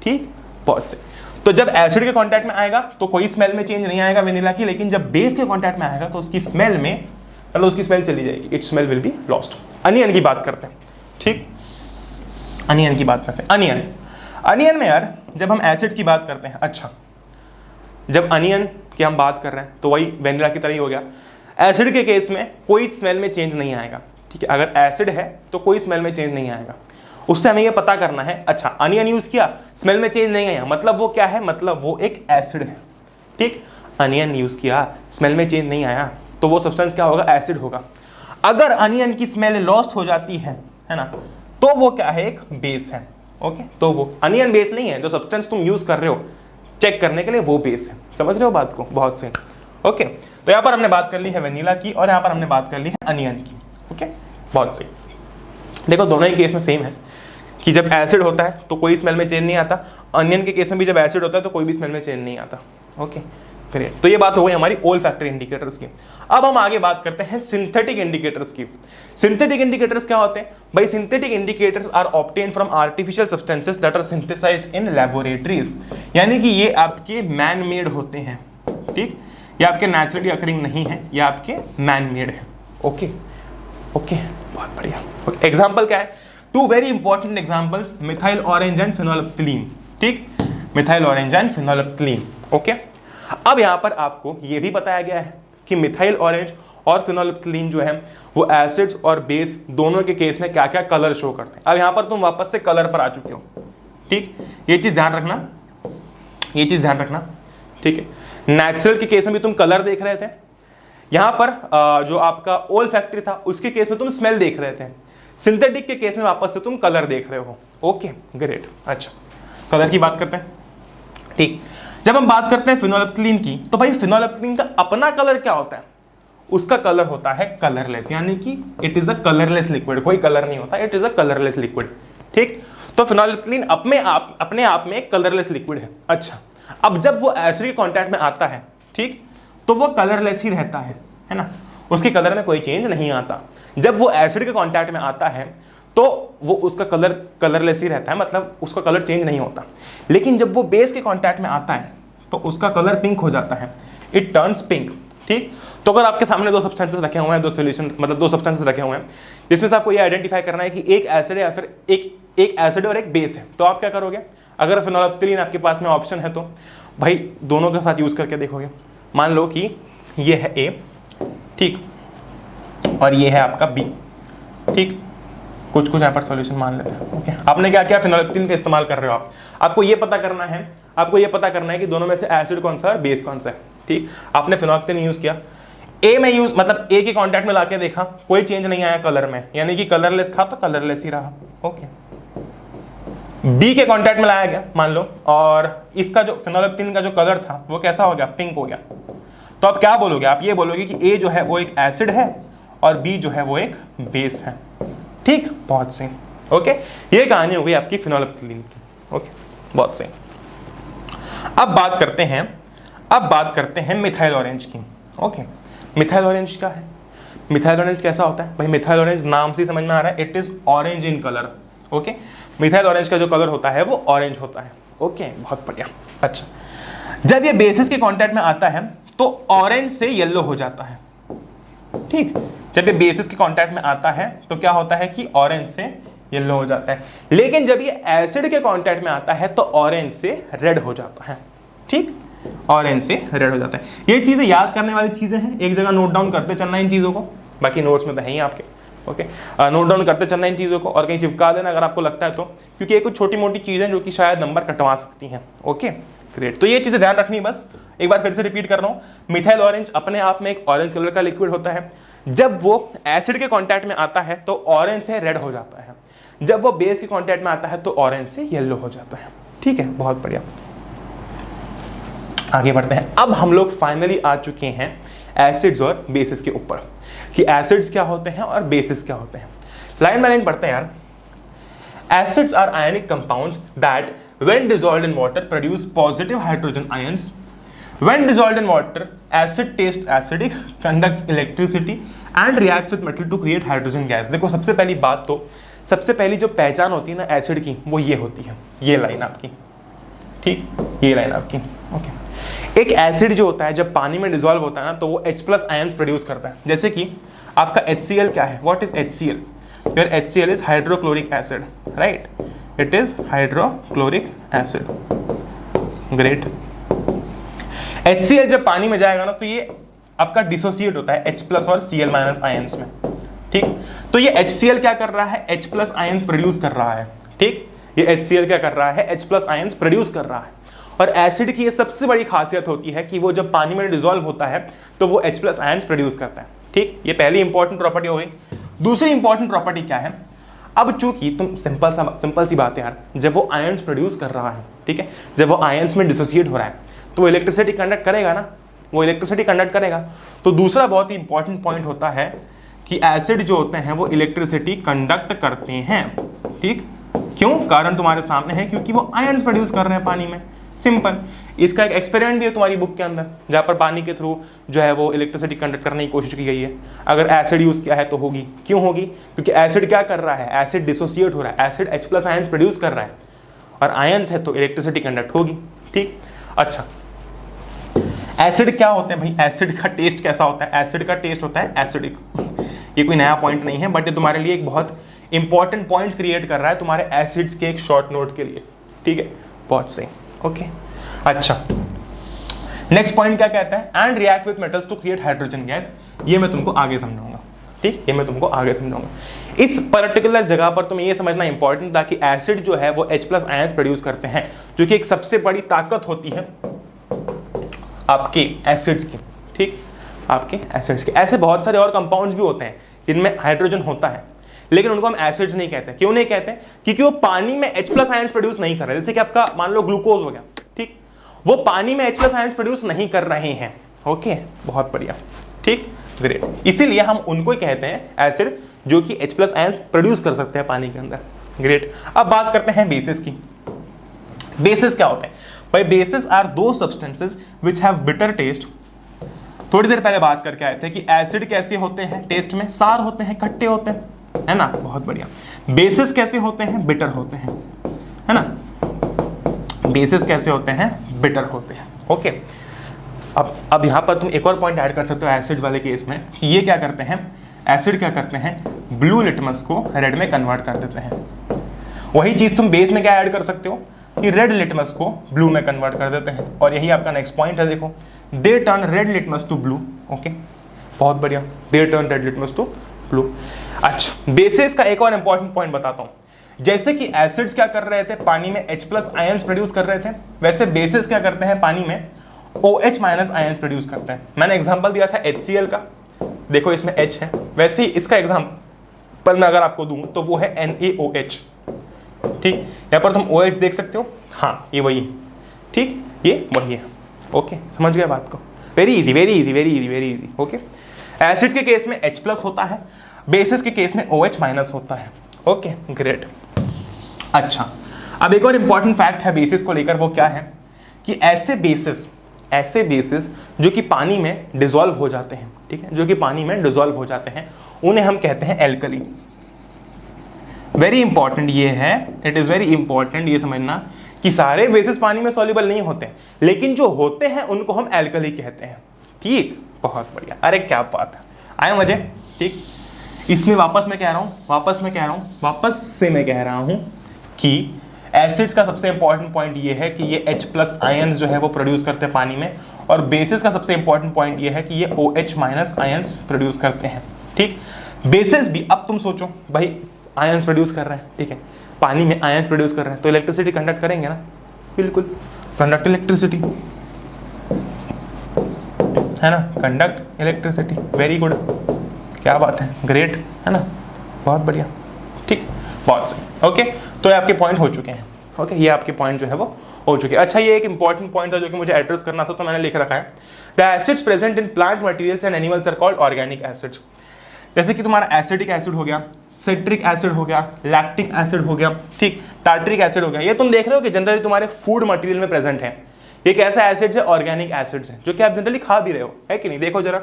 ठीक, बहुत से। तो जब एसिड के कांटेक्ट में आएगा तो कोई स्मेल में चेंज नहीं आएगा वेनिला की, लेकिन जब बेस के कांटेक्ट में आएगा तो उसकी स्मेल में मतलब उसकी स्मेल चली जाएगी, it's smell will be lost. Onion की बात करते हैं। ठीक, अनियन की बात करते हैं। अनियन में यार जब हम एसिड की बात करते हैं, अच्छा जब अनियन की हम बात कर रहे हैं तो वही वेनिला की तरह ही हो गया। एसिड के केस में कोई स्मेल में चेंज नहीं आएगा। ठीक है, अगर एसिड है तो कोई स्मेल में चेंज नहीं आएगा। उससे हमें ये पता करना है, अच्छा अनियन यूज किया स्मेल में चेंज नहीं आया, मतलब वो क्या है? मतलब वो एक एसिड है। ठीक, अनियन यूज किया स्मेल में चेंज नहीं आया तो वो सब्सटेंस क्या होगा? एसिड होगा। अगर अनियन की स्मेल लॉस्ट हो जाती है ना, तो वो क्या है? एक बेस है। ओके, तो वो अनियन बेस नहीं है, जो सब्सटेंस तुम यूज कर रहे हो चेक करने के लिए वो बेस है। समझ रहे हो बात को? बहुत से। ओके, तो यहां पर हमने बात कर ली है वेनिला की और यहां पर हमने बात कर ली है अनियन की। ओके, बहुत सही। देखो दोनों ही केस में सेम है कि जब एसिड होता है तो कोई स्मेल में चेंज नहीं आता, अनियन के केस में भी जब एसिड होता है तो कोई भी स्मेल में चेंज नहीं आता। Okay, great. तो ये बात हो गई हमारी ओल फैक्ट्री इंडिकेटर्स की। अब हम आगे बात करते हैं सिंथेटिक इंडिकेटर्स की। सिंथेटिक इंडिकेटर्स क्या होते हैं? भाई synthetic indicators are obtained from artificial substances that are synthesised in laboratories, यानी कि ये आपके मैन मेड होते हैं। ठीक, ये आपके नेचुरली अकरिंग नहीं है, ये आपके मैन मेड है। ओके ओके, बहुत बढ़िया। एग्जाम्पल क्या है? Two very important examples, methyl orange and phenolphthalein. ठीक, methyl orange and phenolphthalein. Okay, अब यहां पर आपको यह भी बताया गया है कि मिथाइल ऑरेंज और फिनोल्फ्थलीन जो है वो एसिड्स और बेस दोनों के केस में क्या क्या कलर शो करते हैं। अब यहां पर तुम वापस से कलर पर आ चुके हो। ठीक, ये चीज ध्यान रखना, ये चीज ध्यान रखना, ठीक है। नेचुरल के केस में भी तुम कलर देख रहे थे, यहां पर जो आपका ओल फैक्ट्री था उसके केस में तुम स्मेल देख रहे थे, सिंथेटिक के केस में वापस से तुम कलर देख रहे हो। Okay great. अच्छा, कलर की बात करते हैं, ठीक। जब हम बात करते हैं फिनोलेफ्थलीन की, तो भाई फिनोलेफ्थलीन का अपना कलर क्या होता है? उसका कलर होता है कलरलेस, यानी कि it is a colourless liquid, कोई कलर नहीं होता, it is a colourless liquid, ठीक। तो फिनोलेफ्थलीन अपने आप में एक कलरलेस लिक्विड है। अच्छा, अब जब वो एसिड के कांटेक्ट में आता है, ठीक, तो वो कलरलेस ही रहता है ना, उसके कलर में कोई चेंज नहीं आता। जब वो एसिड के कांटेक्ट में आता है तो वो उसका कलर कलरलेस ही रहता है, मतलब उसका कलर चेंज नहीं होता। लेकिन जब वो बेस के कांटेक्ट में आता है तो उसका कलर पिंक हो जाता है, इट टर्न्स पिंक, ठीक। तो अगर आपके सामने दो सब्सटेंसेस रखे हुए हैं, दो सॉल्यूशन मतलब दो सब्सटेंसेस रखे हुए हैं, जिसमें से आपको ये आइडेंटिफाई करना है कि एक एसिड है या फिर एक एसिड और एक बेस है, तो आप क्या करोगे? अगर फिनोलेफ्थलीन आपके पास में ऑप्शन है तो भाई दोनों के साथ यूज करके देखोगे। मान लो कि ये है ए, ठीक, और ये है आपका बी, ठीक, कुछ यहाँ पर सॉल्यूशन मान लेते हैं। ओके, आपने क्या किया? फिनोलेफ्थलीन का इस्तेमाल कर रहे हो आप, आपको ये पता करना है, आपको ये पता करना है कि दोनों में से एसिड कौन सा है और बेस कौन सा है, ठीक। आपने फिनोलेफ्थलीन यूज किया, ए में यूज मतलब ए के कांटेक्ट में लाके देखा, कोई चेंज नहीं आया कलर में, यानी कि कलरलेस था तो कलरलेस ही रहा। ओके, बी के कांटेक्ट में लाया गया मान लो, और इसका जो फिनोलेफ्थलीन का जो कलर था वो कैसा हो गया? पिंक हो गया। तो आप क्या बोलोगे? आप ये बोलोगे कि ए जो है वो एक एसिड है और बी जो है वो एक बेस है, ठीक, बहुत सही। ओके, ये कहानी हो गई आपकी फिनोलेफ्थलीन की। ओके, बहुत सही। अब बात करते हैं मिथाइल ऑरेंज की। ओके, मिथाइल ऑरेंज क्या है? मिथाइल ऑरेंज कैसा होता है? भाई मिथाइल ऑरेंज नाम से समझ में आ रहा है, it is orange in colour. Okay, methyl orange का जो कलर होता है वो ऑरेंज होता है। ओके, बहुत बढ़िया। अच्छा, जब ये बेसिस के कांटेक्ट में आता है तो ऑरेंज से येलो हो जाता है, ठीक। जब ये बेसिस के कांटेक्ट में आता है तो क्या होता है कि ऑरेंज से येलो हो जाता है। लेकिन जब ये एसिड के कांटेक्ट में आता है तो ऑरेंज से रेड हो जाता है, ठीक, ऑरेंज से रेड हो जाता है। ये चीजें याद करने वाली चीजें हैं, एक जगह नोट डाउन करते चलना इन चीजों को, बाकी नोट्स में तो है ही आपके। ओके, नोट डाउन करते चलना इन चीजों को और कहीं चिपका देना अगर आपको लगता है तो, क्योंकि ये कुछ छोटी मोटी चीजें जो कि शायद नंबर कटवा सकती हैं। ओके ग्रेट, तो ये चीजें ध्यान रखनी, बस एक बार फिर से रिपीट कर रहा हूं। मिथाइल ऑरेंज अपने आप में एक ऑरेंज कलर का लिक्विड होता है, जब वो एसिड के कांटेक्ट में आता है तो ऑरेंज से रेड हो जाता है, जब वो बेस के कांटेक्ट में आता है तो ऑरेंज से येलो हो जाता है, ठीक है, बहुत बढ़िया। आगे बढ़ते हैं। अब हम लोग फाइनली आ चुके हैं एसिड्स और बेसिस के ऊपर, कि एसिड्स क्या होते हैं और बेसिस क्या होते हैं। लाइन बाय लाइन पढ़ते हैं यार। Acids are ionic compounds that when dissolved in water produce positive hydrogen ions. When dissolved in water, acid tastes acidic, conducts electricity and reacts with metal to create hydrogen gas. देखो सबसे पहली बात तो, सबसे पहली जो पहचान होती है ना एसिड की, वो ये होती है, ये लाइन आपकी, ठीक, ये लाइन आपकी। ओके, एक एसिड जो होता है जब पानी में डिसॉल्व होता है ना तो वो H+ आयंस प्रोड्यूस करता है। जैसे कि आपका HCl क्या है? What is HCl? Your HCl is hydrochloric acid, right? It is hydrochloric acid. Great. HCl जब पानी में जाएगा ना तो ये आपका डिसोसिएट होता है H+ और Cl- आयंस में, ठीक। तो ये HCl क्या कर रहा है? H+ आयंस प्रोड्यूस कर रहा है, ठीक। ये HCl क्या कर रहा है? H+ आयंस प्रोड्यूस कर रहा है। और एसिड की ये सबसे बड़ी खासियत होती है कि वो जब पानी में डिसॉल्व होता है तो वो H+ आयंस प्रोड्यूस करता है, ठीक। ये पहली इंपॉर्टेंट प्रॉपर्टी हो गई। दूसरी इंपॉर्टेंट प्रॉपर्टी क्या है? अब चूंकि तुम सिंपल सी बात है यार, जब वो आयंस प्रोड्यूस कर रहा है, ठीक है, जब वो आयंस में डिसोसिएट हो रहा है तो वो इलेक्ट्रिसिटी कंडक्ट करेगा ना, वो इलेक्ट्रिसिटी कंडक्ट करेगा। तो दूसरा बहुत ही इंपॉर्टेंट पॉइंट होता है कि एसिड जो होते हैं वो इलेक्ट्रिसिटी कंडक्ट करते हैं, ठीक। क्यों? कारण तुम्हारे सामने है, क्योंकि वो आयंस प्रोड्यूस कर रहे हैं पानी में, सिंपल। इसका एक एक्सपेरिमेंट दिया तुम्हारी बुक के अंदर, जहां पर पानी के थ्रू जो है वो इलेक्ट्रिसिटी कंडक्ट करने की कोशिश की गई है। अगर एसिड यूज किया है तो होगी, क्यों होगी? क्योंकि एसिड क्या कर रहा है? एसिड डिसोसिएट हो रहा है, एसिड H+ आयंस प्रोड्यूस कर रहा है और आयंस है तो इलेक्ट्रिसिटी कंडक्ट होगी, ठीक। अच्छा, एसिड क्या होते हैं भाई? एसिड का टेस्ट कैसा होता है? एसिड का टेस्ट होता है एसिडिक। ये कोई नया पॉइंट नहीं है, बट ये तुम्हारे लिए एक बहुत इंपॉर्टेंट पॉइंट क्रिएट कर रहा है तुम्हारे एसिड्स के एक शॉर्ट नोट के लिए, ठीक है, बहुत सही। ओके, अच्छा, नेक्स्ट पॉइंट क्या कहता है? And react with metals to create hydrogen gas. ये मैं तुमको आगे समझाऊंगा, ठीक, ये मैं तुमको आगे समझाऊंगा। इस पर्टिकुलर जगह पर तुम्हें ये समझना इंपॉर्टेंट था कि एसिड जो है वो H+ आयंस प्रोड्यूस करते हैं, जो कि एक सबसे बड़ी ताकत होती है आपके एसिड्स की, ठीक, आपके एसिड्स के। ऐसे बहुत सारे और कंपाउंड्स भी होते हैं जिनमें हाइड्रोजन होता है, लेकिन उनको हम एसिड्स नहीं कहते। क्यों नहीं कहते? क्योंकि वो पानी में H+ आयंस प्रोड्यूस नहीं कर रहे। जैसे कि आपका मान लो ग्लूकोज हो गया, ठीक, वो पानी में H+ आयंस प्रोड्यूस नहीं कर रहे हैं। ओके, बहुत बढ़िया, ठीक, ग्रेट। इसीलिए हम उनको ही कहते हैं एसिड जो कि H+ आयंस प्रोड्यूस कर सकते हैं पानी के अंदर। ग्रेट। अब बात करते हैं बेसिस की। बेसिस क्या होते हैं भाई? बेसिस आर दो substances which have bitter taste. थोड़ी देर पहले बात करके आए थे कि एसिड कैसे होते हैं टेस्ट में, सार होते हैं, खट्टे होते हैं, है ना, बहुत बढ़िया। बेसिस कैसे होते हैं? बिटर होते हैं, है ना। बेसिस कैसे होते हैं? बिटर होते हैं। ओके, अब यहां पर तुम एक और पॉइंट ऐड कर सकते हो एसिड वाले केस में कि ये क्या करते हैं, एसिड क्या करते हैं, ब्लू लिटमस को रेड में कन्वर्ट कर देते हैं। वही चीज तुम बेस में क्या ऐड कर सकते हो कि रेड लिटमस को ब्लू में कन्वर्ट कर देते हैं। और यही आपका नेक्स्ट पॉइंट है, देखो, they turn red litmus to blue. Okay, बहुत बढ़िया, they turn red litmus to blue. अच्छा, बेसिस का एक और इंपॉर्टेंट पॉइंट बताता हूं। जैसे कि एसिड्स क्या कर रहे थे, पानी में H+ आयंस प्रोड्यूस कर रहे थे, वैसे बेसिस क्या करते हैं, पानी में OH- आयंस प्रोड्यूस करते हैं। मैंने एग्जांपल दिया था HCl का, देखो इसमें H है, वैसे ही इसका एग्जांपल मैं अगर आपको दूं तो वो है NaOH। ठीक, यहां पर तुम OH देख सकते हो, हाँ ये वही है, ठीक, ये वही है। ओके, समझ गए बात को? Very easy, very easy, very easy, very easy. Okay, acid के केस में H+ होता है, बेसिस के केस में OH- होता है। Okay, great. अच्छा, अब एक और इंपॉर्टेंट फैक्ट है बेसिस को लेकर, वो क्या है कि ऐसे बेसिस जो कि पानी में डिसॉल्व हो जाते हैं, ठीक है, जो कि पानी में डिसॉल्व हो जाते हैं, उन्हें हम कहते हैं एल्कली। वेरी इंपॉर्टेंट ये है, इट इज वेरी इंपॉर्टेंट ये समझना कि सारे बेसिस पानी में सॉल्युबल नहीं होते, लेकिन जो होते हैं उनको हम एल्कली कहते हैं। ठीक, बहुत बढ़िया, अरे क्या बात है, आए मजे। ठीक, इसमें वापस से मैं कह रहा हूं कि एसिड्स का सबसे इंपॉर्टेंट पॉइंट ये है कि ये H+ आयंस जो है वो प्रोड्यूस करते हैं पानी में, और बेसिस का सबसे इंपॉर्टेंट पॉइंट ये है कि ये OH- आयंस प्रोड्यूस करते हैं। ठीक, बेसिस भी, अब तुम सोचो भाई, आयंस प्रोड्यूस कर रहे हैं, ठीक है, पानी में आयंस प्रोड्यूस कर रहे हैं, तो इलेक्ट्रिसिटी कंडक्ट करेंगे ना, बिल्कुल, कंडक्ट इलेक्ट्रिसिटी, है ना, कंडक्ट इलेक्ट्रिसिटी। वेरी गुड, क्या बात है, ग्रेट, है ना, बहुत बढ़िया। ठीक, बहुत सही। ओके, तो ये आपके पॉइंट हो चुके हैं। ओके, ये आपके पॉइंट जो है वो हो चुके हैं। अच्छा, ये एक इंपॉर्टेंट पॉइंट था जो कि मुझे एड्रेस करना था, तो मैंने लिख रखा है, the acids present in plant materials and animals are called organic acids. जैसे कि तुम्हारा एसिटिक एसिड हो गया, सिट्रिक एसिड हो गया, लैक्टिक एसिड हो गया, ठीक, टार्ट्रिक एसिड हो गया, ये तुम देख रहे हो कि जनरली तुम्हारे फूड मटेरियल में प्रेजेंट है। ये कैसा एसिड्स है? ऑर्गेनिक एसिड्स है, जो कि आप जनरली खा भी रहे हो, है कि नहीं? देखो जरा,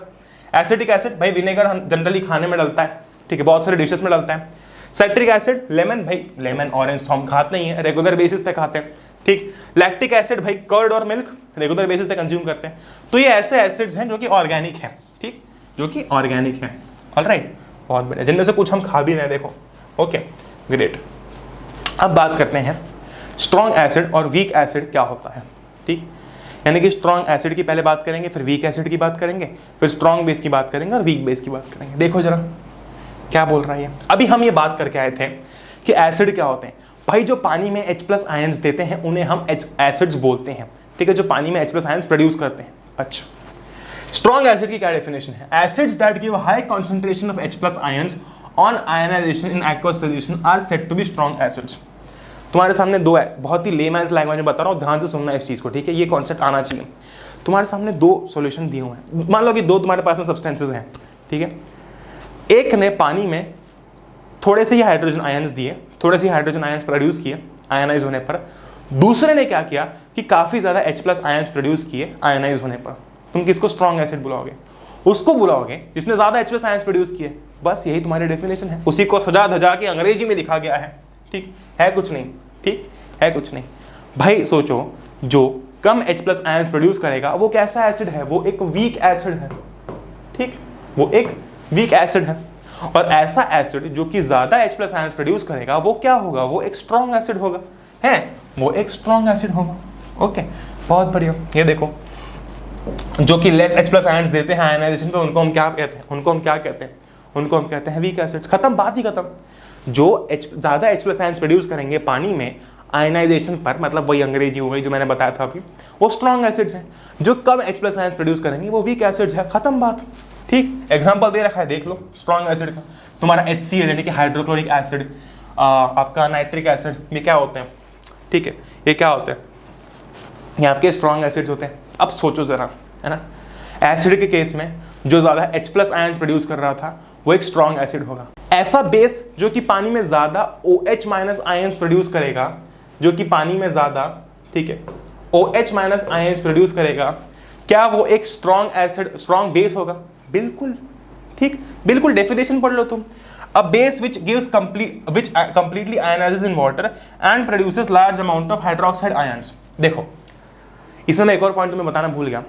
एसिटिक एसिड भाई विनेगर जनरली खाने में डलता है, ठीक है, बहुत सारे डिशेस में डलता है। साइट्रिक एसिड लेमन, भाई लेमन ऑरेंज तो हम खाते नहीं है, रेगुलर बेसिस पे खाते हैं, ठीक। लैक्टिक एसिड भाई कर्ड और मिल्क रेगुलर बेसिस पे कंज्यूम करते हैं। तो ये ऐसे एसिड्स हैं जो कि ऑर्गेनिक हैं, ठीक, जो कि ऑर्गेनिक हैं। ऑलराइट, बहुत बढ़िया, जिनमें से कुछ हम खा भी रहे हैं, देखो। Okay, great. अब बात करते हैं स्ट्रॉन्ग एसिड और वीक एसिड क्या होता है, ठीक। यानी कि स्ट्रॉन्ग एसिड की पहले बात करेंगे, फिर वीक एसिड की बात करेंगे, फिर स्ट्रॉन्ग बेस की बात करेंगे और वीक बेस की बात करेंगे। देखो जरा क्या बोल रहा है ये। अभी हम ये बात करके आए थे कि एसिड क्या होते हैं। भाई जो पानी में H+ आयंस देते हैं उन्हें हम एसिड्स बोलते हैं, ठीक है, जो पानी में H+ आयंस प्रोड्यूस करते हैं। अच्छा, स्ट्रॉन्ग एसिड की क्या डेफिनेशन है? Acids that give high concentration of H+ ions on ionisation in aqueous solution are said to be strong acids. तुम्हारे सामने दो है, बहुत ही लेमैन्स लैंग्वेज में बता रहा हूँ, ध्यान से सुनना इस चीज को, ठीक है, ये कॉन्सेप्ट आना चाहिए। तुम्हारे सामने दो सॉल्यूशन दिए हुए हैं, मान लो कि दो तुम्हारे पास में सब्सटेंसेस हैं, ठीक है, एक ने पानी में थोड़े से ही हाइड्रोजन आयंस दिए, थोड़े से हाइड्रोजन आयंस प्रोड्यूस किए आयनाइज होने पर, दूसरे ने क्या किया कि काफी ज्यादा H+ आयंस प्रोड्यूस किए आयनाइज होने पर। तुम किसको स्ट्रॉन्ग एसिड बुलाओगे? उसको बुलाओगे जिसने ज्यादा H+ आयंस प्रोड्यूस किए। बस यही तुम्हारी डेफिनेशन है, उसी को सजा धजा के अंग्रेजी में लिखा गया है, ठीक है, कुछ नहीं, ठीक है, कुछ नहीं। भाई सोचो, जो कम H+ आयंस प्रोड्यूस करेगा वो कैसा एसिड है? वो एक वीक एसिड है, ठीक, वो एक वीक एसिड है। और ऐसा एसिड जो कि ज्यादा H+ आयंस प्रोड्यूस करेगा वो क्या होगा? वो एक स्ट्रॉन्ग एसिड होगा, है, वो एक स्ट्रॉन्ग एसिड होगा। ओके, बहुत बढ़िया। ये देखो, जो कि लेस H+ आयंस देते हैं आयनाइजेशन पे, उनको हम क्या कहते हैं? उनको हम क्या कहते हैं? उनको हम कहते हैं वीक एसिड्स। खत्म, बात ही खत्म। जो ज़्यादा H प्लस आयंस प्रोड्यूस करेंगे पानी में आयनाइजेशन पर, मतलब वही अंग्रेजी हो गई जो मैंने बताया था अभी, वो स्ट्रॉन्ग एसिड्स हैं। जो कम H प्लस आयंस प्रोड्यूस करेंगे वो वीक एसिड्स है, खत्म बात। ठीक, एग्जाम्पल दे रखा है, देख लो स्ट्रॉन्ग एसिड का। तुम्हारा HCl यानी कि हाइड्रोक्लोरिक एसिड, आपका नाइट्रिक एसिड, ये क्या होते हैं? ठीक है, ये क्या होते हैं? ये आपके स्ट्रॉन्ग एसिड्स होते हैं। अब सोचो जरा, है ना, एसिड के केस में जो ज़्यादा H प्लस आयंस प्रोड्यूस कर रहा था वो एक स्ट्रॉन्ग एसिड होगा। ऐसा बेस जो कि पानी में ज़्यादा OH माइनस आयंस प्रोड्यूस करेगा, जो कि पानी में ज़्यादा, ठीक है, OH माइनस आयंस प्रोड्यूस करेगा, क्या वो एक स्ट्रॉन्ग एसिड, स्ट्रॉन्ग बेस होगा? बिल्कुल, ठीक, बिल्कुल। डेफिनेशन पढ़ लो तुम। A base which completely ionizes in water and produces large amount of hydroxide ions। देखो, इसमें मैं एक और पॉइंट तुम्हें बताना भूल गया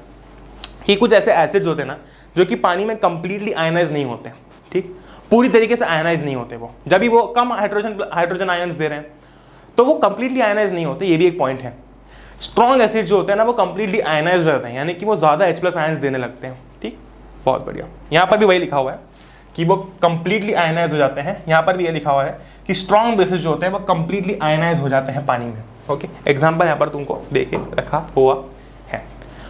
कि कुछ ऐसे एसिड्स होते हैं ना जो कि पानी में कंप्लीटली आयनाइज नहीं होते, ठीक, पूरी तरीके से आयनाइज नहीं होते। वो जब भी वो कम हाइड्रोजन आयंस दे रहे हैं तो वो कंप्लीटली आयनाइज नहीं होते, ये भी एक पॉइंट है। स्ट्रॉन्ग एसिड जो होते हैं ना वो कंप्लीटली आयनाइज हो जाते हैं, यानी कि वो ज़्यादा H प्लस आयंस देने लगते हैं। ठीक, बहुत बढ़िया। यहाँ पर भी वही लिखा हुआ है कि वो कंप्लीटली आयनाइज हो जाते हैं। यहाँ पर भी ये लिखा हुआ है कि स्ट्रॉन्ग बेसिस जो होते हैं वो कंप्लीटली आयनाइज हो जाते हैं पानी में। ओके, एग्जाम्पल यहाँ पर तुमको दे के रखा हुआ है।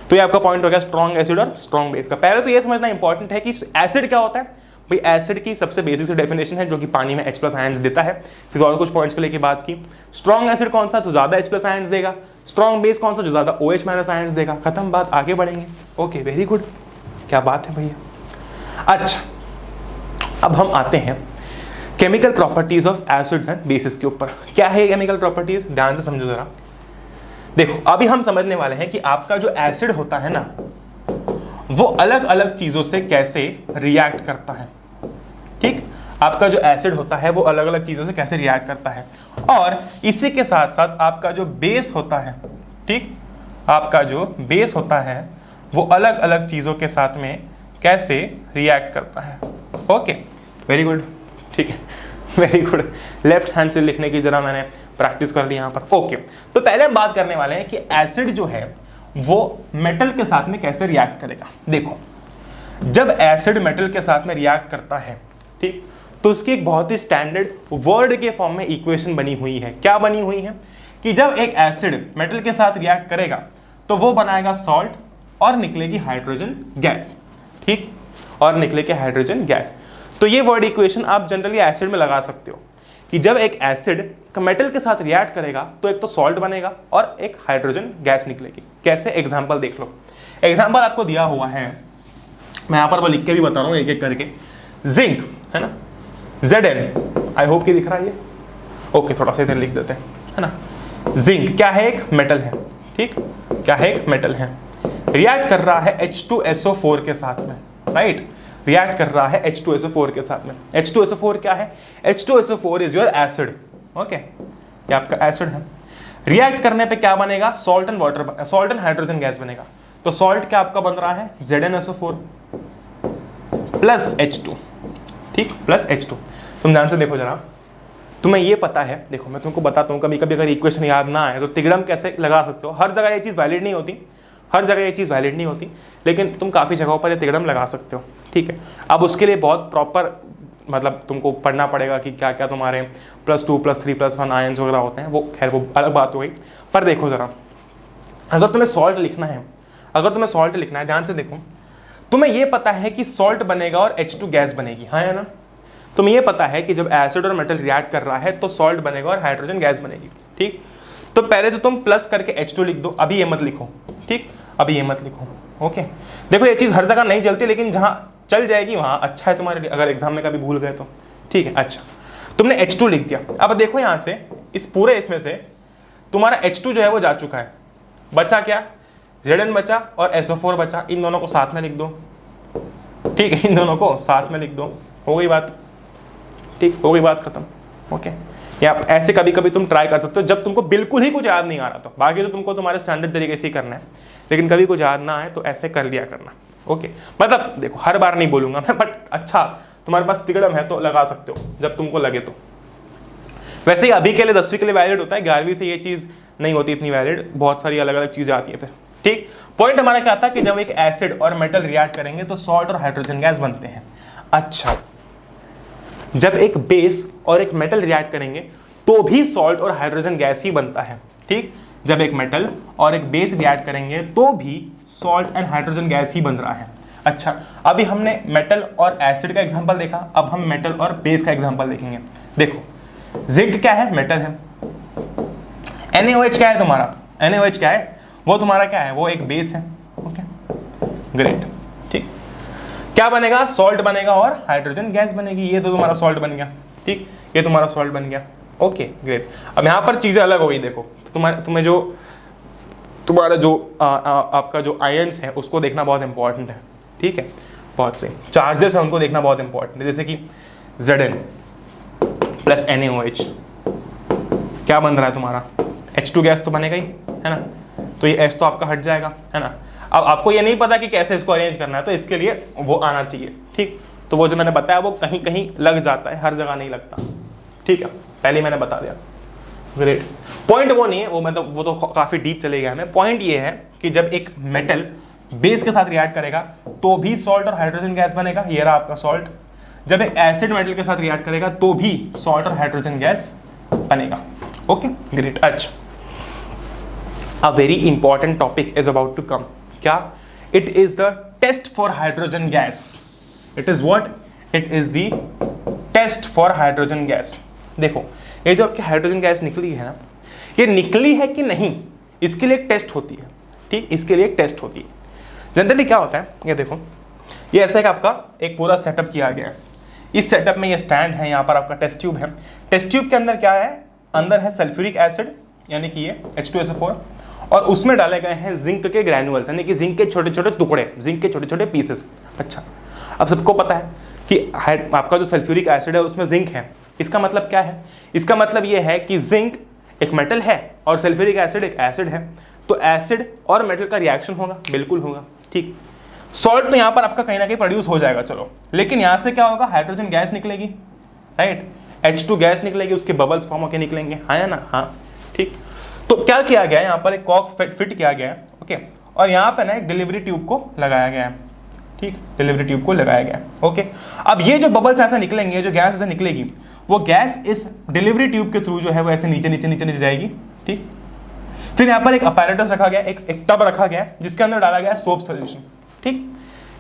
तो ये आपका पॉइंट हो गया स्ट्रॉन्ग एसिड और स्ट्रॉन्ग बेस का। पहले तो ये समझना इंपॉर्टेंट है कि एसिड क्या होता है। भाई एसिड की सबसे बेसिक डेफिनेशन है जो कि पानी में H प्लस आयंस देता है। फिर और कुछ पॉइंट्स को लेके बात की। स्ट्रॉन्ग एसिड कौन सा, जो ज्यादा H प्लस आयंस देगा। स्ट्रॉन्ग बेस कौन सा, जो ज्यादा OH माइनस आयंस देगा। खत्म बात, आगे बढ़ेंगे। ओके, वेरी गुड, क्या बात है भैया। अच्छा, अब हम आते हैं chemical properties of acids and basis के ऊपर। क्या है केमिकल प्रॉपर्टीज, ध्यान से समझो जरा। देखो, अभी हम समझने वाले हैं कि आपका जो एसिड होता है ना वो अलग अलग चीजों से कैसे रिएक्ट करता है। ठीक, आपका जो एसिड होता है वो अलग अलग चीजों से कैसे रिएक्ट करता है, और इसी के साथ साथ आपका जो बेस होता है, ठीक, आपका जो बेस होता है वो अलग अलग चीजों के साथ में कैसे रिएक्ट करता है। ओके, वेरी गुड, ठीक है, वेरी गुड। लेफ्ट हैंड से लिखने की जरा मैंने प्रैक्टिस कर ली यहाँ पर। ओके, तो पहले हम बात करने वाले हैं कि एसिड जो है वो मेटल के साथ में कैसे रिएक्ट करेगा। देखो, जब एसिड मेटल के साथ में रिएक्ट करता है, ठीक, तो उसकी एक बहुत ही स्टैंडर्ड वर्ड के फॉर्म में इक्वेशन बनी हुई है। क्या बनी हुई है कि जब एक एसिड मेटल के साथ रिएक्ट करेगा तो वो बनाएगा सॉल्ट और निकलेगी हाइड्रोजन गैस। ठीक, और निकलेगी हाइड्रोजन गैस। तो ये वर्ड इक्वेशन आप जनरली एसिड में लगा सकते हो कि जब एक एसिड मेटल के साथ रिएक्ट करेगा तो एक तो सॉल्ट बनेगा और एक हाइड्रोजन गैस निकलेगी। कैसे, एग्जांपल देख लो। एग्जांपल आपको दिया हुआ है, मैं यहाँ पर वो लिख के भी बता रहा हूँ एक एक करके। जिंक है ना, Zn, आई होप कि दिख रहा है ये। ओके, थोड़ा सा इधर लिख देते हैं, है ना। जिंक क्या है, एक मेटल है। ठीक, क्या है, एक मेटल है। रिएक्ट कर रहा है H2SO4 के साथ में, राइट, रिएक्ट कर रहा है H2SO4 के साथ में। H2SO4 क्या है, H2SO4 is your acid. Okay, ये आपका एसिड है। रिएक्ट करने पे क्या बनेगा, salt and water, salt and hydrogen gas बनेगा। तो सॉल्ट क्या आपका बन रहा है, ZnSO4 प्लस H2, ठीक, प्लस H2। तुम ध्यान से देखो जरा, तुम्हें ये पता है, देखो मैं तुमको बताता हूँ, कभी कभी अगर इक्वेशन याद ना आए तो तिगड़म कैसे लगा सकते हो। हर जगह ये चीज़ वैलिड नहीं होती, हर जगह ये चीज़ वैलिड नहीं होती, लेकिन तुम काफ़ी जगहों पर ये तिगड़म लगा सकते हो। ठीक है, अब उसके लिए बहुत प्रॉपर मतलब तुमको पढ़ना पड़ेगा कि क्या क्या तुम्हारे +2 +3 +1 आयंस वगैरह होते हैं। वो खैर वो अलग बात हो गई। पर देखो ज़रा, अगर तुम्हें सॉल्ट लिखना है, अगर तुम्हें सॉल्ट लिखना है, ध्यान से देखो, तुम्हें ये पता है कि सॉल्ट बनेगा और H2 गैस बनेगी, हाँ है ना। तुम्हें ये पता है कि जब एसिड और मेटल रिएक्ट कर रहा है तो सॉल्ट बनेगा और हाइड्रोजन गैस बनेगी। ठीक, तो पहले तो तुम प्लस करके H2 लिख दो, अभी ये मत लिखो। ठीक, अभी ये मत लिखो। ओके, देखो ये चीज़ हर जगह नहीं चलती, लेकिन जहाँ चल जाएगी वहाँ अच्छा है तुम्हारे लिए, अगर एग्जाम में कभी भूल गए तो। ठीक है, अच्छा, तुमने H2 लिख दिया। अब देखो यहाँ से इस पूरे इसमें से तुम्हारा H2 जो है वो जा चुका है, बचा क्या, Zn बचा और SO4 बचा। इन दोनों को साथ में लिख दो। ठीक है, इन दोनों को साथ में लिख दो, हो गई बात। ठीक, हो गई बात खत्म। ओके, या ऐसे कभी कभी तुम ट्राई कर सकते हो जब तुमको बिल्कुल ही कुछ याद नहीं आ रहा तो। बाकी तो तुमको तुम्हारे स्टैंडर्ड तरीके से ही करना है, लेकिन कभी कुछ याद ना आए तो ऐसे कर लिया करना। ओके, मतलब देखो हर बार नहीं बोलूंगा मैं, बट अच्छा तुम्हारे पास तिगड़म है तो लगा सकते हो जब तुमको लगे तो। वैसे ही अभी के लिए 10वीं के लिए वैलिड होता है, 11वीं से ये चीज़ नहीं होती इतनी वैलिड, बहुत सारी अलग अलग चीज़ें आती है फिर। ठीक, पॉइंट हमारा क्या था कि जब एक एसिड और मेटल रिएक्ट करेंगे तो सॉल्ट और हाइड्रोजन गैस बनते हैं। अच्छा, जब एक बेस और एक मेटल रिएक्ट करेंगे तो भी सॉल्ट और हाइड्रोजन गैस ही बनता है। ठीक, जब एक मेटल और एक बेस रिएक्ट करेंगे तो भी सॉल्ट एंड हाइड्रोजन गैस ही बन रहा है। अच्छा, अभी हमने मेटल और एसिड का एग्जांपल देखा, अब हम मेटल और बेस का एग्जांपल देखेंगे। देखो, जिंक क्या है? मेटल है। NaOH क्या है तुम्हारा? NaOH क्या है? वो तुम्हारा क्या है? वो एक बेस है। Okay, great. ठीक, क्या बनेगा? सॉल्ट बनेगा और हाइड्रोजन गैस बनेगी। ये तो तुम्हारा सॉल्ट बन गया। ठीक, ये तुम्हारा सॉल्ट बन गया। Okay, great. अब यहाँ पर चीजें अलग हो गई। देखो, तुम्हें जो तुम्हारा जो आपका जो आयन्स है उसको देखना बहुत इंपॉर्टेंट है। ठीक है, बहुत से चार्जेस है उनको देखना बहुत इंपॉर्टेंट है। जैसे कि Zn प्लस NaOH क्या बन रहा है तुम्हारा? H2 गैस तो बनेगा ही, है ना? तो ये H तो आपका हट जाएगा, है ना? अब आपको ये नहीं पता कि कैसे इसको अरेंज करना है, तो इसके लिए वो आना चाहिए। ठीक, तो वो जो मैंने बताया वो कहीं कहीं लग जाता है, हर जगह नहीं लगता। ठीक है, पहले मैंने बता दिया। ग्रेट। पॉइंट वो नहीं है, वो तो काफी डीप चले गया हमें। पॉइंट ये है कि जब एक मेटल बेस के साथ रिएक्ट करेगा तो भी सॉल्ट और हाइड्रोजन गैस बनेगा। ये रहा आपका सॉल्ट। जब एक एसिड मेटल के साथ रिएक्ट करेगा तो भी सॉल्ट और हाइड्रोजन गैस बनेगा। Okay, great. अच्छा, a very important topic is about to come. क्या? It is the test for hydrogen gas. It is what? It is the test for hydrogen gas. देखो, ये जो आपकी हाइड्रोजन गैस निकली है ना, ये निकली है कि नहीं, इसके लिए एक टेस्ट होती है। ठीक, इसके लिए एक टेस्ट होती है। जनरली क्या होता है, ये देखो, ये ऐसा है कि आपका एक पूरा सेटअप किया गया है। इस सेटअप में ये स्टैंड है, यहाँ पर आपका टेस्ट ट्यूब है। टेस्ट ट्यूब के अंदर क्या है? अंदर है सल्फ्यूरिक एसिड यानी कि ये H2SO4, और उसमें डाले गए हैं जिंक के ग्रैन्युअल्स यानी कि जिंक के छोटे छोटे टुकड़े, जिंक के छोटे छोटे पीसेस। अच्छा, अब सबको पता है कि आपका जो सल्फ्यूरिक एसिड है उसमें जिंक है। इसका मतलब क्या है? इसका मतलब ये है कि जिंक एक मेटल है और सल्फ्यूरिक एसिड एक एसिड है, तो एसिड और मेटल का रिएक्शन होगा। बिल्कुल होगा। ठीक, सॉल्ट तो यहाँ पर आपका कहीं ना कहीं प्रोड्यूस हो जाएगा, चलो, लेकिन यहाँ से क्या होगा? हाइड्रोजन गैस निकलेगी, राइट? H2 गैस निकलेगी, उसके बबल्स फॉर्म होकर निकलेंगे, है ना? हाँ, ठीक। तो क्या किया गया है? यहाँ पर एक कॉक फिट किया गया है, ओके, और यहाँ पे ना एक डिलीवरी ट्यूब को लगाया गया है। ठीक, डिलीवरी ट्यूब को लगाया गया है। ओके, अब ये जो बबल्स ऐसे निकलेंगे, जो गैस ऐसे निकलेगी, वो गैस इस डिलीवरी ट्यूब के थ्रू जो है वो ऐसे नीचे नीचे नीचे नीचे जाएगी। ठीक, फिर यहाँ पर एक अपैरेटस रखा गया, एक टब रखा गया जिसके अंदर डाला गया सोप सोल्यूशन। ठीक,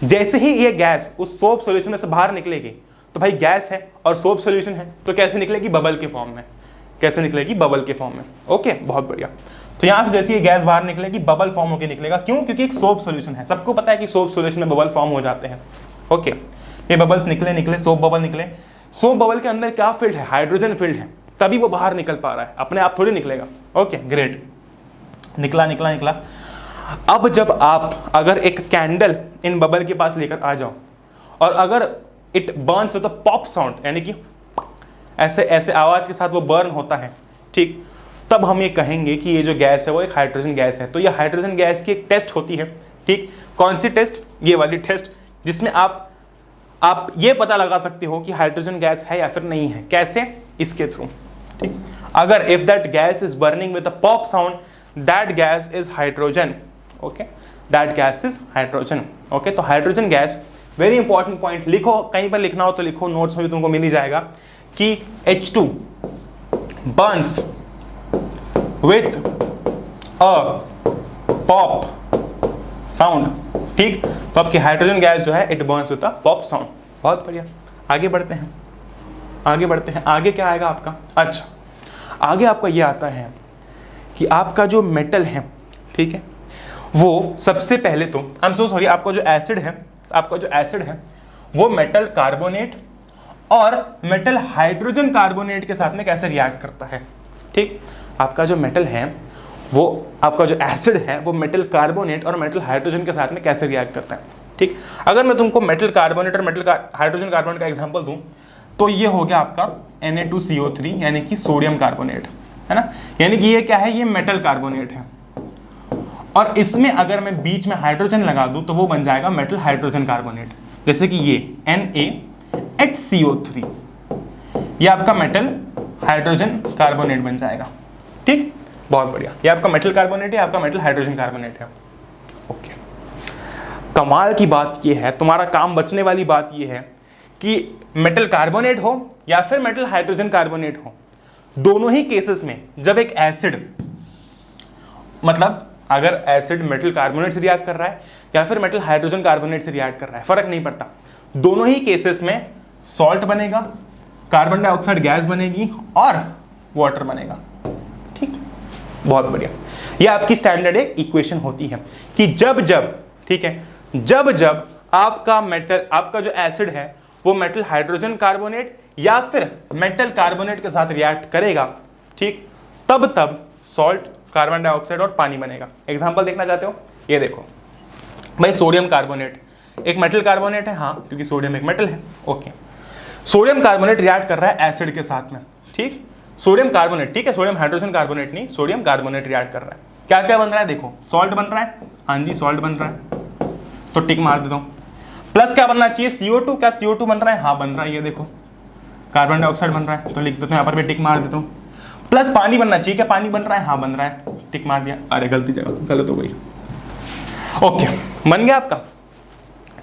जैसे ही ये गैस उस सोप सोल्यूशन में से बाहर निकलेगी, तो भाई गैस है और सोप सोल्यूशन है, तो कैसे निकलेगी? बबल के फॉर्म में। कैसे निकलेगी? बबल के फॉर्म में। ओके, बहुत बढ़िया। तो यहाँ से जैसे ये गैस बाहर निकलेगी, बबल फॉर्म होकर निकलेगा। क्यों? क्योंकि एक सोप सोल्यूशन है। सबको पता है कि सोप सोल्यूशन में बबल फॉर्म हो जाते हैं। ओके, ये बबल्स निकले, सोप बबल निकले। सोप बबल के अंदर क्या फील्ड है? हाइड्रोजन फील्ड है, तभी वो बाहर निकल पा रहा है, अपने आप थोड़ी निकलेगा। Okay, great. निकला। अब जब आप अगर एक कैंडल इन बबल के पास लेकर आ जाओ और अगर it burns with a pop sound, यानी कि ऐसे ऐसे आवाज के साथ वो बर्न होता है, ठीक, तब हम ये कहेंगे कि ये जो गैस है वो एक हाइड्रोजन गैस है। तो ये हाइड्रोजन गैस की एक टेस्ट होती है। ठीक, कौन सी टेस्ट? ये वाली टेस्ट, जिसमें आप ये पता लगा सकते हो कि हाइड्रोजन गैस है या फिर नहीं है। कैसे? इसके थ्रू। ठीक, अगर if that gas is burning with a pop sound, that gas is hydrogen. Okay, that gas is hydrogen. Okay, तो hydrogen gas, very important point, लिखो, कहीं पर लिखना हो तो लिखो, नोट्स में भी तुमको मिल ही जाएगा कि H2 burns with a pop sound। ठीक, तो आपकी हाइड्रोजन गैस जो है it burns with a pop sound. बहुत बढ़िया, आगे बढ़ते हैं। आगे क्या आएगा आपका? अच्छा, आगे आपका ये आता है कि आपका जो मेटल है, ठीक है, वो सबसे पहले तो, आई एम सो सॉरी, आपका जो एसिड है वो मेटल कार्बोनेट और मेटल हाइड्रोजन कार्बोनेट के साथ में कैसे रिएक्ट करता है। ठीक, आपका जो मेटल है वो, आपका जो एसिड है वो मेटल कार्बोनेट और मेटल हाइड्रोजन के साथ में कैसे रिएक्ट करता है। ठीक, अगर मैं तुमको मेटल कार्बोनेट और मेटल हाइड्रोजन कार्बोनेट का एग्जांपल दूं तो ये हो गया आपका Na2CO3 यानी कि सोडियम कार्बोनेट, है ना? यानी कि ये क्या है? ये मेटल कार्बोनेट है, और इसमें अगर मैं बीच में हाइड्रोजन लगा दूं तो वो बन जाएगा मेटल हाइड्रोजन कार्बोनेट। जैसे कि ये NaHCO3, ये आपका मेटल हाइड्रोजन कार्बोनेट बन जाएगा। ठीक, बहुत बढ़िया, ये आपका मेटल कार्बोनेट है, आपका मेटल हाइड्रोजन कार्बोनेट है। ओके, कमाल की बात ये है, तुम्हारा काम बचने वाली बात ये है कि मेटल कार्बोनेट हो या फिर मेटल हाइड्रोजन कार्बोनेट हो, दोनों ही केसेस में जब एक एसिड, मतलब अगर एसिड मेटल कार्बोनेट से रिएक्ट कर रहा है या फिर मेटल हाइड्रोजन कार्बोनेट से रिएक्ट कर रहा है, फर्क नहीं पड़ता, दोनों ही केसेस में सॉल्ट बनेगा, कार्बन डाइऑक्साइड गैस बनेगी और वाटर बनेगा। ठीक, बहुत बढ़िया। ये आपकी स्टैंडर्ड एक इक्वेशन होती है कि जब जब, ठीक है, जब जब आपका मेटल, आपका जो एसिड है वो मेटल हाइड्रोजन कार्बोनेट या फिर मेटल कार्बोनेट के साथ रिएक्ट करेगा, ठीक, तब तब सॉल्ट, कार्बन डाइऑक्साइड और पानी बनेगा। एग्जांपल देखना चाहते हो? ये देखो भाई, सोडियम कार्बोनेट एक मेटल कार्बोनेट है, हाँ, क्योंकि सोडियम एक मेटल है। ओके, सोडियम कार्बोनेट रिएक्ट कर रहा है एसिड के साथ में, ठीक, सोडियम कार्बोनेट, ठीक है, सोडियम हाइड्रोजन कार्बोनेट नहीं, सोडियम कार्बोनेट रिएक्ट कर रहा है। क्या क्या बन रहा है? देखो, सॉल्ट बन रहा है, हाँ जी सॉल्ट बन रहा है, तो टिक मार देता हूँ। प्लस क्या बनना चाहिए? CO2, क्या CO2 बन रहा है? हाँ बन रहा है, ये देखो कार्बन डाइऑक्साइड बन रहा है, तो लिख देता हूँ यहाँ पर भी टिक मार देता हूँ। प्लस पानी बनना चाहिए, क्या पानी बन रहा है? हाँ बन रहा है, टिक मार दिया। अरे गलती जगह, गलत हो गई। ओके, बन गया आपका,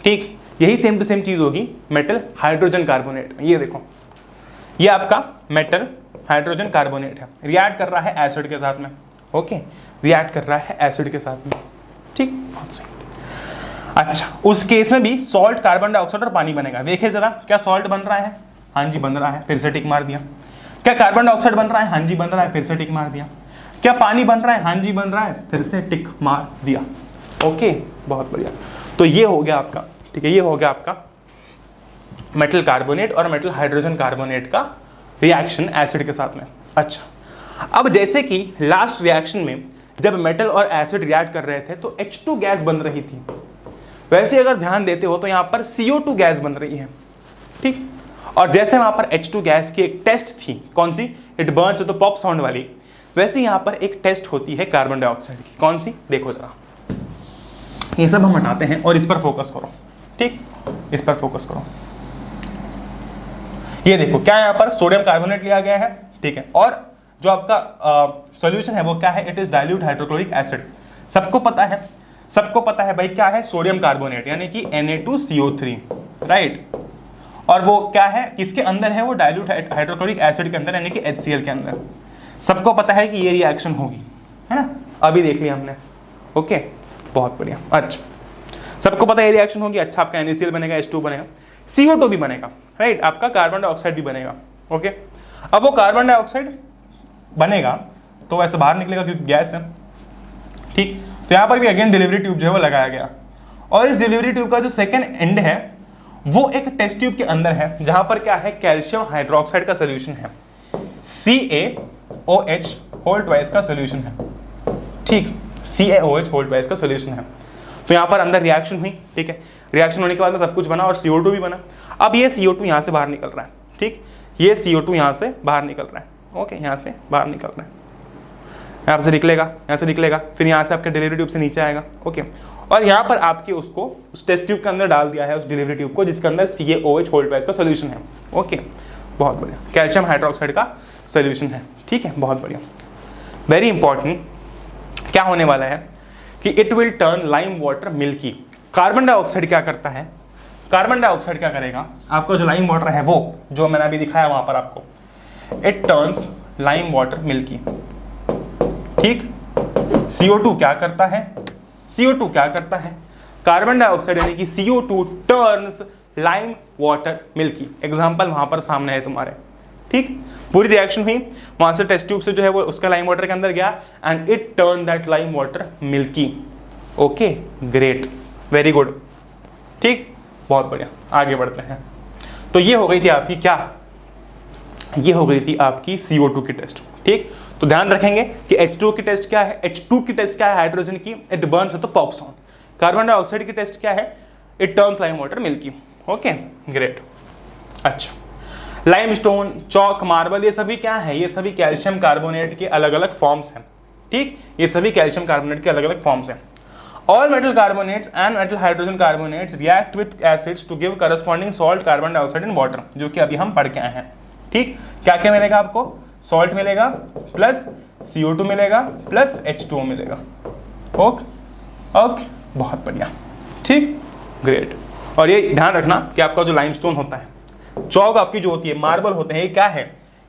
ठीक। यही सेम टू सेम चीज होगी मेटल हाइड्रोजन कार्बोनेट में। ये देखो, ये आपका मेटल हाइड्रोजन कार्बोनेट है, रिएक्ट कर रहा है एसिड के साथ में। ओके, रिएक्ट कर रहा है एसिड के साथ में, ठीक, बहुत सही। अच्छा, उस केस में भी सॉल्ट, कार्बन डाइऑक्साइड और पानी बनेगा। देखिए जरा, क्या सॉल्ट बन रहा है? हाँ जी बन रहा है, फिर से टिक मार दिया। क्या कार्बन डाइऑक्साइड बन रहा है? हाँ जी बन रहा है, फिर से टिक मार दिया। क्या पानी बन रहा है? हाँ जी बन रहा है, फिर से टिक मार दिया। ओके, बहुत बढ़िया। तो ये हो गया आपका, ठीक है, ये हो गया आपका मेटल कार्बोनेट और मेटल हाइड्रोजन कार्बोनेट का रिएक्शन एसिड के साथ में। अच्छा, अब जैसे कि लास्ट रिएक्शन में जब मेटल और एसिड रिएक्ट कर रहे थे तो H2 गैस बन रही थी, वैसे अगर ध्यान देते हो तो यहाँ पर CO2 गैस बन रही है, ठीक। और जैसे वहां पर H2 गैस की एक टेस्ट थी, कौन सी? It burns with the pop sound वाली, वैसे यहाँ पर एक टेस्ट होती है कार्बन डाइऑक्साइड की। कौन सी? देखो जरा, ये सब हम हटाते हैं और इस पर फोकस करो, ठीक, इस पर फोकस करो। ये देखो, क्या यहाँ पर सोडियम कार्बोनेट लिया गया है, ठीक है, और जो आपका सॉल्यूशन है वो क्या है? It is dilute hydrochloric acid. सबको पता है, सबको पता है भाई क्या है? सोडियम कार्बोनेट, यानी कि Na2CO3, राइट। और वो क्या है, किसके अंदर है? वो डाइल्यूट हाइड्रोक्लोरिक एसिड के अंदर, यानी कि HCl के अंदर। सबको पता है कि ये रिएक्शन होगी, है ना, अभी देख लिया हमने। ओके, बहुत बढ़िया। अच्छा, सबको पता है ये रिएक्शन होगी। अच्छा, आपका NaCl बनेगा, H2 बनेगा, CO2 भी बनेगा, राइट, आपका कार्बन डाइऑक्साइड भी बनेगा। ओके, अब वो कार्बन डाइऑक्साइड बनेगा तो वैसे बाहर निकलेगा क्योंकि गैस है, ठीक। तो यहाँ पर भी अगेन डिलीवरी ट्यूब जो है वो लगाया गया, और इस डिलीवरी ट्यूब का जो सेकेंड एंड है वो एक टेस्ट ट्यूब के अंदर है, जहां पर क्या है? कैल्शियम हाइड्रोक्साइड का सोल्यूशन है, CaOH होल ट्वाइस का सोल्यूशन है, ठीक, CaOH होल ट्वाइस का सोल्यूशन है। तो यहाँ पर अंदर रिएक्शन हुई, ठीक है, रिएक्शन होने के बाद में सब कुछ बना और CO2 भी बना। अब ये CO2 यहाँ से बाहर निकल रहा है, ठीक, ये CO2 यहाँ से बाहर निकल रहा है। ओके, यहाँ से बाहर निकल रहा है, यहाँ से निकलेगा, यहाँ से निकलेगा, फिर यहाँ से आपके डिलीवरी ट्यूब से नीचे आएगा। ओके, और यहाँ पर आपके उसको उस टेस्ट ट्यूब के अंदर डाल दिया है, उस डिलीवरी ट्यूब को, जिसके अंदर CaOH होल ट्वाइस का सोल्यूशन है। ओके, बहुत बढ़िया, कैल्शियम हाइड्रोक्साइड का सोल्यूशन है, ठीक है, बहुत बढ़िया। वेरी इंपॉर्टेंट, क्या होने वाला है कि it will turn lime water milky. Carbon dioxide क्या करता है? कार्बन डाइऑक्साइड क्या करेगा? आपका जो लाइम वाटर है वो जो मैंने अभी दिखाया वहां पर आपको, it turns lime water milky, ठीक। CO2 क्या करता है? CO2 क्या करता है? कार्बन डाइऑक्साइड यानी कि CO2 turns lime water milky. Example वहां पर सामने है तुम्हारे, ठीक। पूरी रिएक्शन हुई, वहां से टेस्ट ट्यूब से जो है वो उसका लाइम वाटर के अंदर गया and it turn that lime water milky. Okay, great, very good, ठीक, बहुत बढ़िया। आगे बढ़ते हैं। तो ये हो गई थी आपकी क्या? ये हो गई थी आपकी CO2 की टेस्ट, ठीक। तो ध्यान रखेंगे कि H2 की टेस्ट क्या है? H2 की टेस्ट क्या है? हाइड्रोजन की, it burns with the pop sound. Carbon dioxide की टेस्ट क्या है? It turns lime water milky. Okay, great. अच्छा, लाइमस्टोन, चौक, मार्बल, ये सभी क्या है? ये सभी कैल्शियम कार्बोनेट के अलग अलग फॉर्म्स हैं, ठीक। ये सभी कैल्शियम कार्बोनेट के अलग अलग फॉर्म्स हैं। All metal carbonates and metal hydrogen carbonates react with acids to give corresponding salt, carbon dioxide and water, जो कि अभी हम पढ़ के आए हैं, ठीक। क्या क्या मिलेगा आपको? सॉल्ट मिलेगा, प्लस CO2 मिलेगा, प्लस H2O मिलेगा। ओके ओके, बहुत बढ़िया, ठीक, ग्रेट। और ये ध्यान रखना कि आपका जो लाइमस्टोन होता है चौक आपकी जो होती है, मार्बल होते हैं, ये क्या है,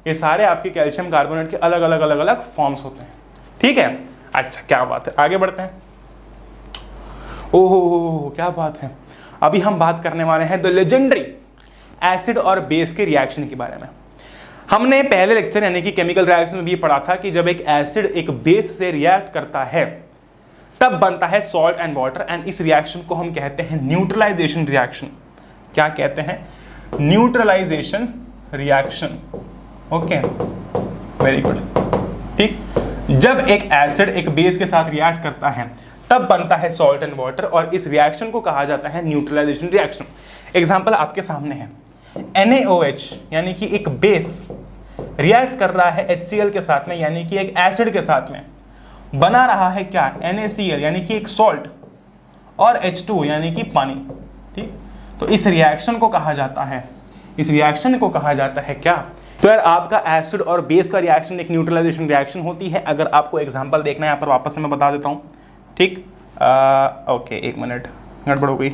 ये सारे आपके कैल्शियम कार्बोनेट के अलग अलग अलग अलग फॉर्म्स होते हैं, ठीक है। अच्छा क्या बात है, आगे बढ़ते हैं। ओहो क्या बात है, अभी हम बात करने वाले हैं द लेजेंडरी एसिड और बेस के रिएक्शन के बारे में। हमने पहले लेक्चर यानी कि केमिकल रिएक्शन में भी पढ़ा था कि जब एक एसिड एक बेस से रिएक्ट करता है तब बनता है सॉल्ट एंड वाटर, एंड इस रिएक्शन को हम कहते हैं न्यूट्रलाइजेशन रिएक्शन। क्या कहते हैं, neutralisation reaction. Okay very good, ठीक। जब एक एसिड एक बेस के साथ रिएक्ट करता है तब बनता है सॉल्ट एंड वाटर, और इस रिएक्शन को कहा जाता है न्यूट्रलाइजेशन रिएक्शन। एग्जांपल आपके सामने है, NaOH यानी कि एक बेस रिएक्ट कर रहा है HCl के साथ में, यानी कि एक एसिड के साथ में, बना रहा है क्या, NaCl यानी कि एक सॉल्ट, और H2 यानी कि पानी, ठीक। तो इस रिएक्शन को कहा जाता है, इस रिएक्शन को कहा जाता है क्या, तो यार आपका एसिड और बेस का रिएक्शन एक न्यूट्रलाइजेशन रिएक्शन होती है। अगर आपको एग्जांपल देखना है यहाँ पर वापस से मैं बता देता हूँ, ठीक। ओके एक मिनट, गड़बड़ हो गई।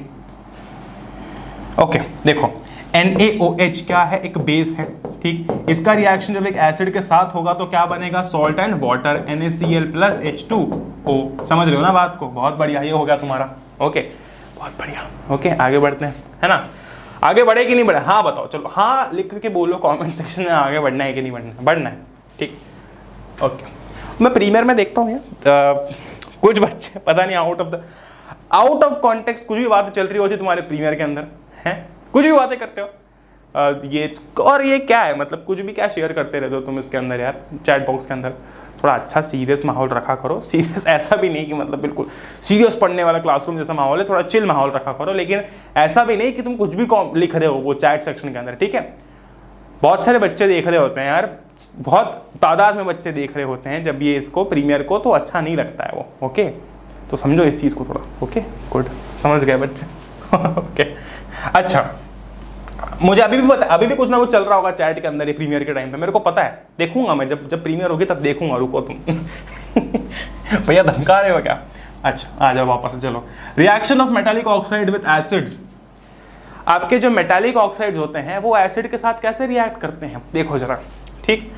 ओके देखो, NaOH क्या है, एक बेस है, ठीक। इसका रिएक्शन जब एक एसिड के साथ होगा तो क्या बनेगा, salt and water, NaCl plus H2O। समझ रहे हो ना बात को, बहुत बढ़िया, ये हो गया तुम्हारा। ओके बहुत बढ़िया, ओके आगे बढ़ते हैं, है ना। आगे बढ़े कि नहीं बढ़े, हाँ बताओ, चलो हाँ लिख के बोलो कमेंट सेक्शन में, आगे बढ़ना है कि नहीं बढ़ना है, बढ़ना है, ठीक। ओके मैं प्रीमियर में देखता हूँ कुछ बच्चे पता नहीं आउट ऑफ कॉन्टेक्स्ट कुछ भी बातें चल रही होती तुम्हारे प्रीमियर के अंदर, हैं कुछ भी बातें करते हो, ये और ये क्या है, मतलब कुछ भी क्या शेयर करते रहते हो तुम इसके अंदर यार, चैट बॉक्स के अंदर। थोड़ा अच्छा सीरियस माहौल रखा करो, सीरियस ऐसा भी नहीं कि मतलब बिल्कुल सीरियस पढ़ने वाला क्लासरूम जैसा माहौल है, थोड़ा चिल माहौल रखा करो, लेकिन ऐसा भी नहीं कि तुम कुछ भी लिख रहे हो वो चैट सेक्शन के अंदर, ठीक है। बहुत सारे बच्चे देख रहे होते हैं यार, बहुत तादाद में बच्चे देख रहे होते हैं जब ये इसको प्रीमियर को, तो अच्छा नहीं लगता है वो, ओके। तो समझो इस चीज़ को थोड़ा, ओके गुड, समझ गए बच्चे ओके। अच्छा मुझे अभी भी पता, अभी भी कुछ ना कुछ चल रहा होगा चैट के अंदर ये प्रीमियर के टाइम पे, मेरे को पता है, देखूंगा मैं, जब प्रीमियर होगी तब देखूंगा, रुको तुम भैया धमका रहे हो क्या। अच्छा आ जाओ वापस से, चलो। Reaction of metallic oxide with acids. आपके जो मेटालिक ऑक्साइड्स होते हैं वो एसिड के साथ कैसे रिएक्ट करते हैं, देखो जरा, ठीक।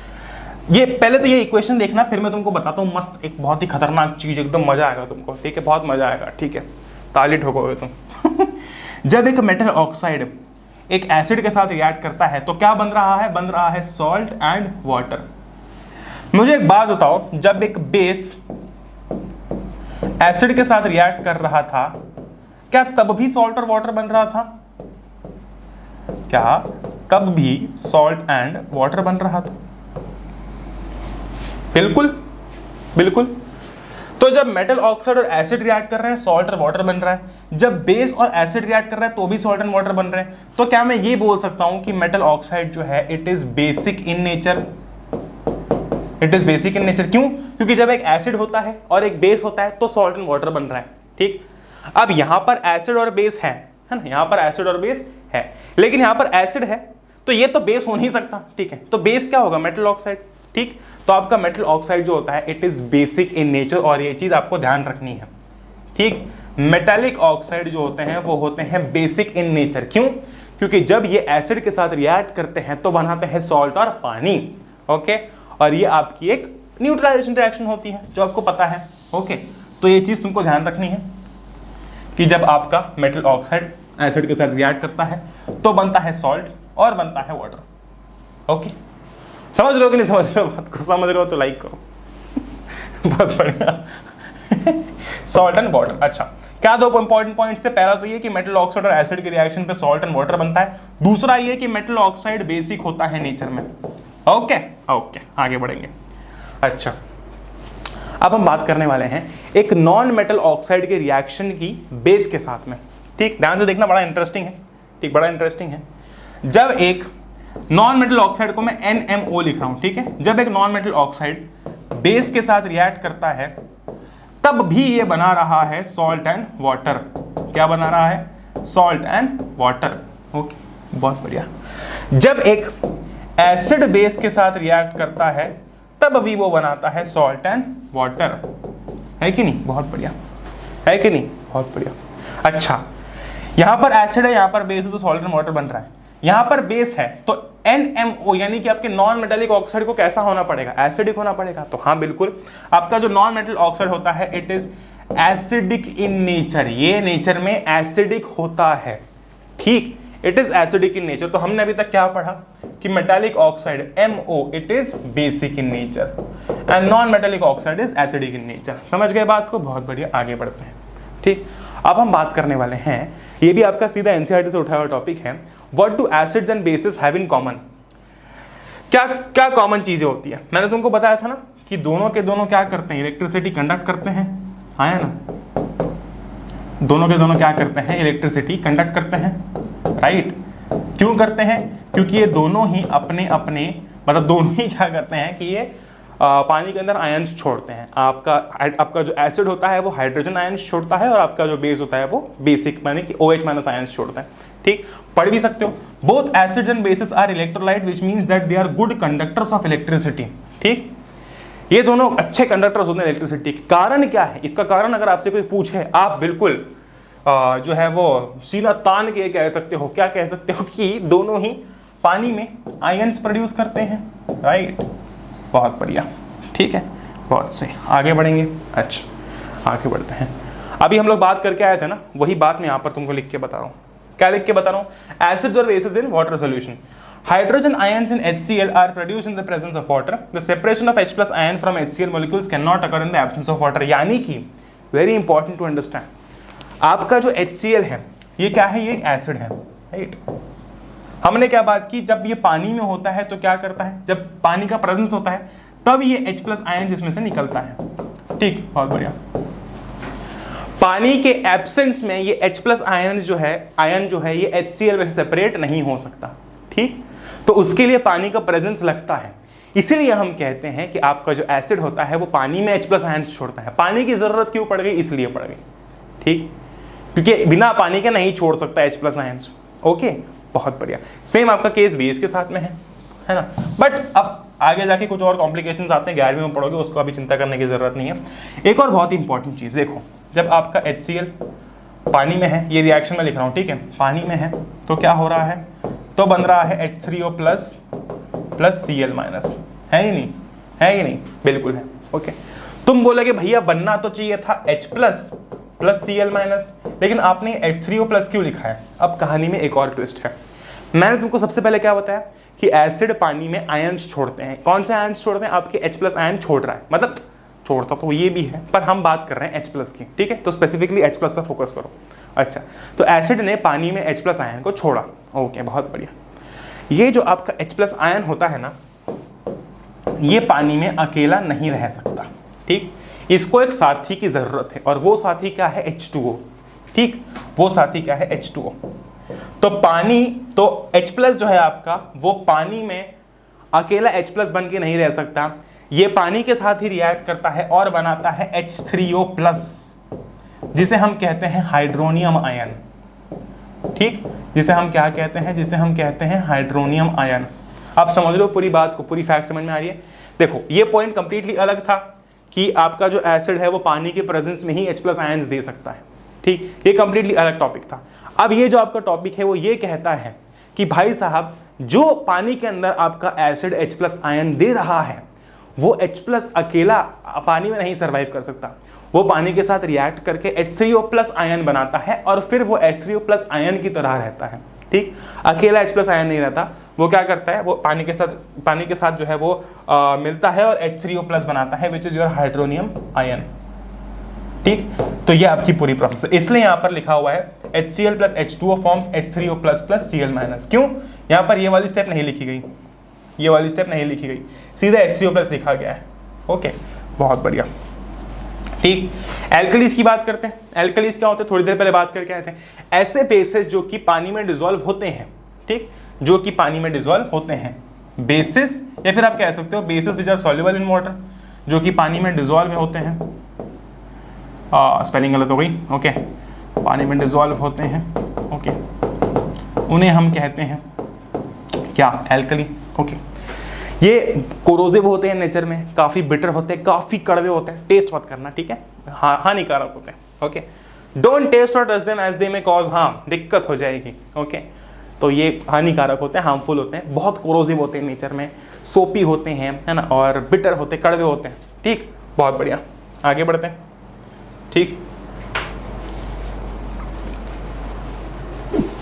ये पहले तो ये इक्वेशन देखना, फिर मैं तुमको बताता हूँ मस्त एक बहुत ही खतरनाक चीज, एकदम मजा आएगा तुमको, ठीक है, बहुत मजा आएगा, ठीक है, ताली ठोकोगे तुम जब एक मेटल ऑक्साइड एक एसिड के साथ रिएक्ट करता है तो क्या बन रहा है, बन रहा है सॉल्ट एंड वाटर। मुझे एक बात बताओ, जब एक बेस एसिड के साथ रिएक्ट कर रहा था क्या तब भी सॉल्ट और वाटर बन रहा था, क्या तब भी सॉल्ट एंड वाटर बन रहा था, बिल्कुल बिल्कुल। तो जब मेटल ऑक्साइड और एसिड रिएक्ट कर रहे हैं सॉल्ट और वाटर बन रहा है, जब बेस और एसिड रिएक्ट कर रहा है तो भी सॉल्ट एंड वाटर बन रहे हैं। तो क्या मैं ये बोल सकता हूं कि मेटल ऑक्साइड जो है it is basic in nature, it is basic in nature. क्यों, क्योंकि जब एक एसिड होता है और एक बेस होता है तो सॉल्ट एंड वाटर बन रहा है, ठीक। अब यहां पर एसिड और बेस है ना, यहां पर एसिड और बेस है, लेकिन यहां पर एसिड है तो ये तो बेस हो नहीं सकता, ठीक है। तो बेस क्या होगा, मेटल ऑक्साइड, ठीक। तो आपका मेटल ऑक्साइड जो होता है it is basic in nature, और ये चीज आपको ध्यान रखनी है, ठीक। मेटालिक ऑक्साइड जो होते हैं वो होते हैं बेसिक इन नेचर। क्यों, क्योंकि जब ये एसिड के साथ रिएक्ट करते हैं तो बनाते हैं सॉल्ट और पानी, ओके। और ये आपकी एक न्यूट्रलाइजेशन रिएक्शन होती है जो आपको पता है, ओके। तो ये चीज तुमको ध्यान रखनी है कि जब आपका मेटल ऑक्साइड एसिड के साथ रिएक्ट करता है तो बनता है सॉल्ट और बनता है वाटर, ओके। समझ रहे हो कि नहीं समझ रहे हो बात को, समझ रहे हो तो लाइक करो बहुत बढ़िया सॉल्ट एंड वाटर। अच्छा क्या दो इंपॉर्टेंट पॉइंट्स थे, पहला तो ये कि मेटल ऑक्साइड और एसिड के रिएक्शन पे सॉल्ट एंड वाटर बनता है, दूसरा ये कि मेटल ऑक्साइड बेसिक होता है नेचर में, ओके ओके आगे बढ़ेंगे। अच्छा अब हम बात करने वाले हैं एक नॉन मेटल ऑक्साइड के रिएक्शन की बेस के साथ में, ठीक। ध्यान से देखना, बड़ा इंटरेस्टिंग है, ठीक, बड़ा इंटरेस्टिंग है। जब एक नॉन मेटल ऑक्साइड को मैं NMO लिख रहा हूं, ठीक है, जब एक नॉन मेटल ऑक्साइड बेस के साथ रिएक्ट करता है तब भी ये बना रहा है सॉल्ट एंड वाटर। क्या बना रहा है, सॉल्ट एंड वाटर, ओके बहुत बढ़िया। जब एक एसिड बेस के साथ रिएक्ट करता है तब भी वो बनाता है सॉल्ट एंड वाटर, है कि नहीं, बहुत बढ़िया, है कि नहीं, बहुत बढ़िया। अच्छा यहां पर एसिड है, यहां पर बेस है, तो सॉल्ट एंड वाटर बन रहा है। यहां पर बेस है तो NMO यानी कि आपके नॉन मेटालिक ऑक्साइड को कैसा होना पड़ेगा, एसिडिक होना पड़ेगा। तो हाँ बिल्कुल, आपका जो नॉन मेटल ऑक्साइड होता है it is acidic in nature, ये नेचर में एसिडिक होता है, ठीक, it is acidic in nature. तो हमने अभी तक क्या पढ़ा कि metallic oxide MO it is basic in nature and non metallic oxide is acidic in nature. समझ गए बात को, बहुत बढ़िया, आगे बढ़ते हैं। ठीक, अब हम बात करने वाले हैं, ये भी आपका सीधा NCERT से उठाया हुआ टॉपिक है, what do acids and basis have in common. क्या क्या कॉमन चीजें होती है, मैंने तुमको बताया था ना कि दोनों के दोनों क्या करते हैं, इलेक्ट्रिसिटी कंडक्ट करते हैं, आया ना, दोनों के दोनों क्या करते हैं, इलेक्ट्रिसिटी कंडक्ट करते हैं, राइट। क्यों करते हैं, क्योंकि ये दोनों ही अपने अपने मतलब दोनों ही क्या करते हैं कि ये पानी के अंदर आयन्स छोड़ते हैं। आपका जो एसिड होता है वो हाइड्रोजन आयन्स छोड़ता है और आपका जो बेस होता है वो बेसिक यानी कि OH माइनस आयन्स छोड़ता है। ठीक, पढ़ भी सकते हो, both acids and bases are electrolyte which means that they are good conductors of electricity. ठीक, ये दोनों अच्छे कंडक्टर्स होते हैं इलेक्ट्रिसिटी के। कारण क्या है, इसका कारण अगर आपसे कोई पूछे, आप बिल्कुल जो है वो सीना तान के कह सकते हो, क्या कह सकते हो कि दोनों ही पानी में आयन्स प्रोड्यूस करते हैं, राइट। बहुत बढ़िया, ठीक है, बहुत सही, आगे बढ़ेंगे। अच्छा आगे बढ़ते हैं, अभी हम लोग बात करके आए थे ना, वही बात मैं यहाँ पर तुमको लिख के बता रहा हूँ। क्या लिख के बता रहा हूँ, एसिड्स और basis in water solution, hydrogen ions in HCl are produced in the presence of water. The separation of H+ ion from HCl molecules cannot occur in the absence of water. यानी कि very important to understand, आपका जो HCl है ये क्या है, ये एक एसिड है, राइट। हमने क्या बात की, जब ये पानी में होता है तो क्या करता है, जब पानी का प्रेजेंस होता है तब ये H+ आयन इसमें से निकलता है। ठीक, बहुत बढ़िया। पानी के एब्सेंस में ये H+ आयन जो है ये HCl में से सेपरेट नहीं हो सकता। ठीक, तो उसके लिए पानी का प्रेजेंस लगता है, इसीलिए हम कहते हैं कि आपका जो एसिड होता है वो पानी में H+ आयन्स छोड़ता है। पानी की जरूरत क्यों पड़ गई, इसलिए पड़ गई, ठीक, क्योंकि बिना पानी के नहीं छोड़ सकता H+ आयन्स। ओके, बहुत बढ़िया। सेम आपका केस बेस के साथ में है ना, बट अब आगे जाके कुछ और कॉम्प्लिकेशंस आते हैं, 11वीं में पढ़ोगे, उसको अभी चिंता करने की जरूरत नहीं है। एक और बहुत इंपॉर्टेंट चीज देखो, जब आपका HCl पानी में है, ये रिएक्शन में लिख रहा हूँ, ठीक है, पानी में है तो क्या हो रहा है, तो बन रहा है H3O प्लस Cl माइनस, है ही नहीं, है ही नहीं, बिल्कुल है। ओके, तुम बोलोगे भैया बनना तो चाहिए था H प्लस Cl माइनस, लेकिन आपने H3O प्लस क्यों लिखा है। अब कहानी में एक और ट्विस्ट है, मैंने तुमको सबसे पहले क्या बताया कि एसिड पानी में आयन्स छोड़ते हैं। कौन से आयन्स छोड़ते हैं, आपके H+ आयन छोड़ रहा है, मतलब छोड़ता तो ये भी है, पर हम बात कर रहे हैं H+ की, ठीक है, तो स्पेसिफिकली H+ पर फोकस करो। अच्छा, तो एसिड ने पानी में H+ आयन को छोड़ा, ओके, बहुत बढ़िया। ये जो आपका H+ आयन होता है ना, ये पानी में अकेला नहीं रह सकता, ठीक, इसको एक साथी की जरूरत है, और वो साथी क्या है, H2O। ठीक, वो साथी क्या है, H2O। तो पानी, तो H+ जो है आपका, वो पानी में अकेला H+ बन के नहीं रह सकता, ये पानी के साथ ही रिएक्ट करता है और बनाता है H3O प्लस, जिसे हम कहते हैं हाइड्रोनियम आयन। ठीक, जिसे हम क्या कहते हैं, जिसे हम कहते हैं हाइड्रोनियम आयन। आप समझ लो पूरी बात को, पूरी फैक्ट समझ में आ रही है। देखो, ये पॉइंट कंप्लीटली अलग था कि आपका जो एसिड है वो पानी के प्रेजेंस में ही H+ आयन्स दे सकता है। ठीक, ये कंप्लीटली अलग टॉपिक था। अब ये जो आपका टॉपिक है वो ये कहता है कि भाई साहब, जो पानी के अंदर आपका एसिड H+ आयन दे रहा है वो H+ अकेला पानी में नहीं सर्वाइव कर सकता, वो पानी के साथ रिएक्ट करके H3O प्लस आयन बनाता है और फिर वो H3O प्लस आयन की तरह रहता है। ठीक, अकेला H+ आयन नहीं रहता, वो क्या करता है, वो पानी के साथ जो है वो मिलता है और H3O प्लस बनाता है, which is your hydronium ion. ठीक, तो ये आपकी पूरी प्रोसेस है, इसलिए यहाँ पर लिखा हुआ है HCl plus H2O forms H3O plus plus Cl minus. क्यों, यहाँ पर ये वाली स्टेप नहीं लिखी गई, ये वाली स्टेप नहीं लिखी गई, सीधा H3O प्लस लिखा गया है। ओके, बहुत बढ़िया। ठीक, एल्कलीज की बात करते हैं। एल्कलीज क्या होते हैं, थोड़ी देर पहले बात करके आए थे, ऐसे बेसिस जो कि पानी में डिसॉल्व होते हैं। ठीक, जो कि पानी में डिसॉल्व होते हैं, बेसिस, या फिर आप कह सकते हो bases which are soluble in water, जो कि पानी में डिसॉल्व होते हैं। स्पेलिंग गलत हो गई, ओके, पानी में डिसॉल्व होते हैं, ओके, उन्हें हम कहते हैं क्या, एल्कली। ओके, ये कोरोसिव होते हैं नेचर में, काफ़ी बिटर होते हैं, काफ़ी कड़वे होते हैं, टेस्ट मत करना, ठीक है, हानिकारक होते हैं। ओके, डोंट टेस्ट और टच देम एज दे में कॉज हार्म, दिक्कत हो जाएगी। ओके, तो ये हानिकारक होते हैं, हार्मफुल होते हैं, बहुत कोरोसिव होते हैं नेचर में, सोपी होते हैं, है ना, और बिटर होते हैं, कड़वे होते हैं। ठीक, बहुत बढ़िया, आगे बढ़ते हैं। ठीक,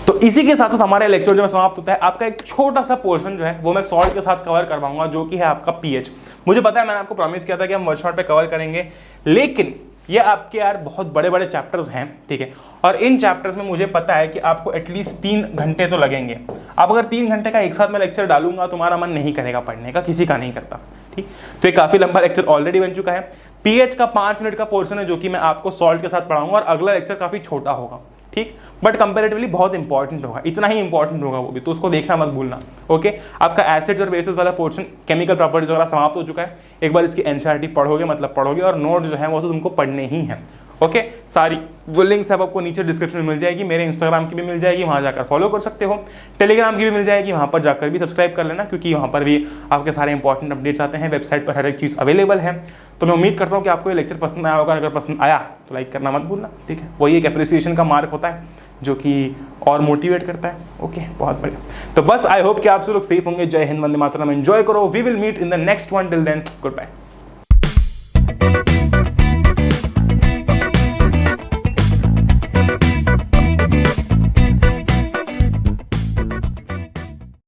तो इसी के साथ साथ हमारे लेक्चर जो समाप्त होता है। आपका एक छोटा सा पोर्शन जो है वो मैं सॉल्ट के साथ कवर करवाऊंगा, जो कि है आपका पीएच। मुझे पता है, मैंने आपको प्रॉमिस किया था कि हम वन शॉट पे कवर करेंगे, लेकिन ये आपके यार बहुत बड़े बड़े चैप्टर्स हैं, ठीक है, और इन चैप्टर्स में मुझे पता है कि आपको एटलीस्ट 3 घंटे तो लगेंगे। अब अगर 3 घंटे का एक साथ मैं लेक्चर डालूंगा, तुम्हारा मन नहीं करेगा पढ़ने का, किसी का नहीं करता। ठीक, तो ये काफी लंबा लेक्चर ऑलरेडी बन चुका है। पीएच का 5 मिनट का पोर्शन है जो कि मैं आपको सॉल्ट के साथ पढ़ाऊंगा, और अगला लेक्चर काफी छोटा होगा। ठीक, बट कंपैरेटिवली बहुत इंपॉर्टेंट होगा, इतना ही इंपॉर्टेंट होगा वो भी, तो उसको देखना मत भूलना। ओके, आपका एसिड्स और बेसिस वाला पोर्शन, केमिकल प्रॉपर्टीज वगैरह समाप्त हो चुका है। एक बार इसकी एनसीईआरटी पढ़ोगे मतलब पढ़ोगे, और नोट जो है वो तो तुमको पढ़ने ही है। ओके, सारी वो लिंक्स अब आपको नीचे डिस्क्रिप्शन में मिल जाएगी, मेरे इंस्टाग्राम की भी मिल जाएगी, वहाँ जाकर फॉलो कर सकते हो, टेलीग्राम की भी मिल जाएगी, वहाँ पर जाकर भी सब्सक्राइब कर लेना, क्योंकि वहाँ पर भी आपके सारे इंपॉर्टेंट अपडेट्स आते हैं। वेबसाइट पर हर एक चीज़ अवेलेबल है। तो मैं उम्मीद करता हूँ कि आपको ये लेक्चर पसंद आया होगा। अगर पसंद आया तो लाइक करना मत भूलना। ठीक है, वही एक अप्रिसिएशन का मार्क होता है जो कि और मोटिवेट करता है। ओके, बहुत बढ़िया। तो बस आई होप कि आप सब लोग सेफ होंगे। जय हिंद, वंदे मातरम, एंजॉय करो। We will meet in the next one. Till then, good bye.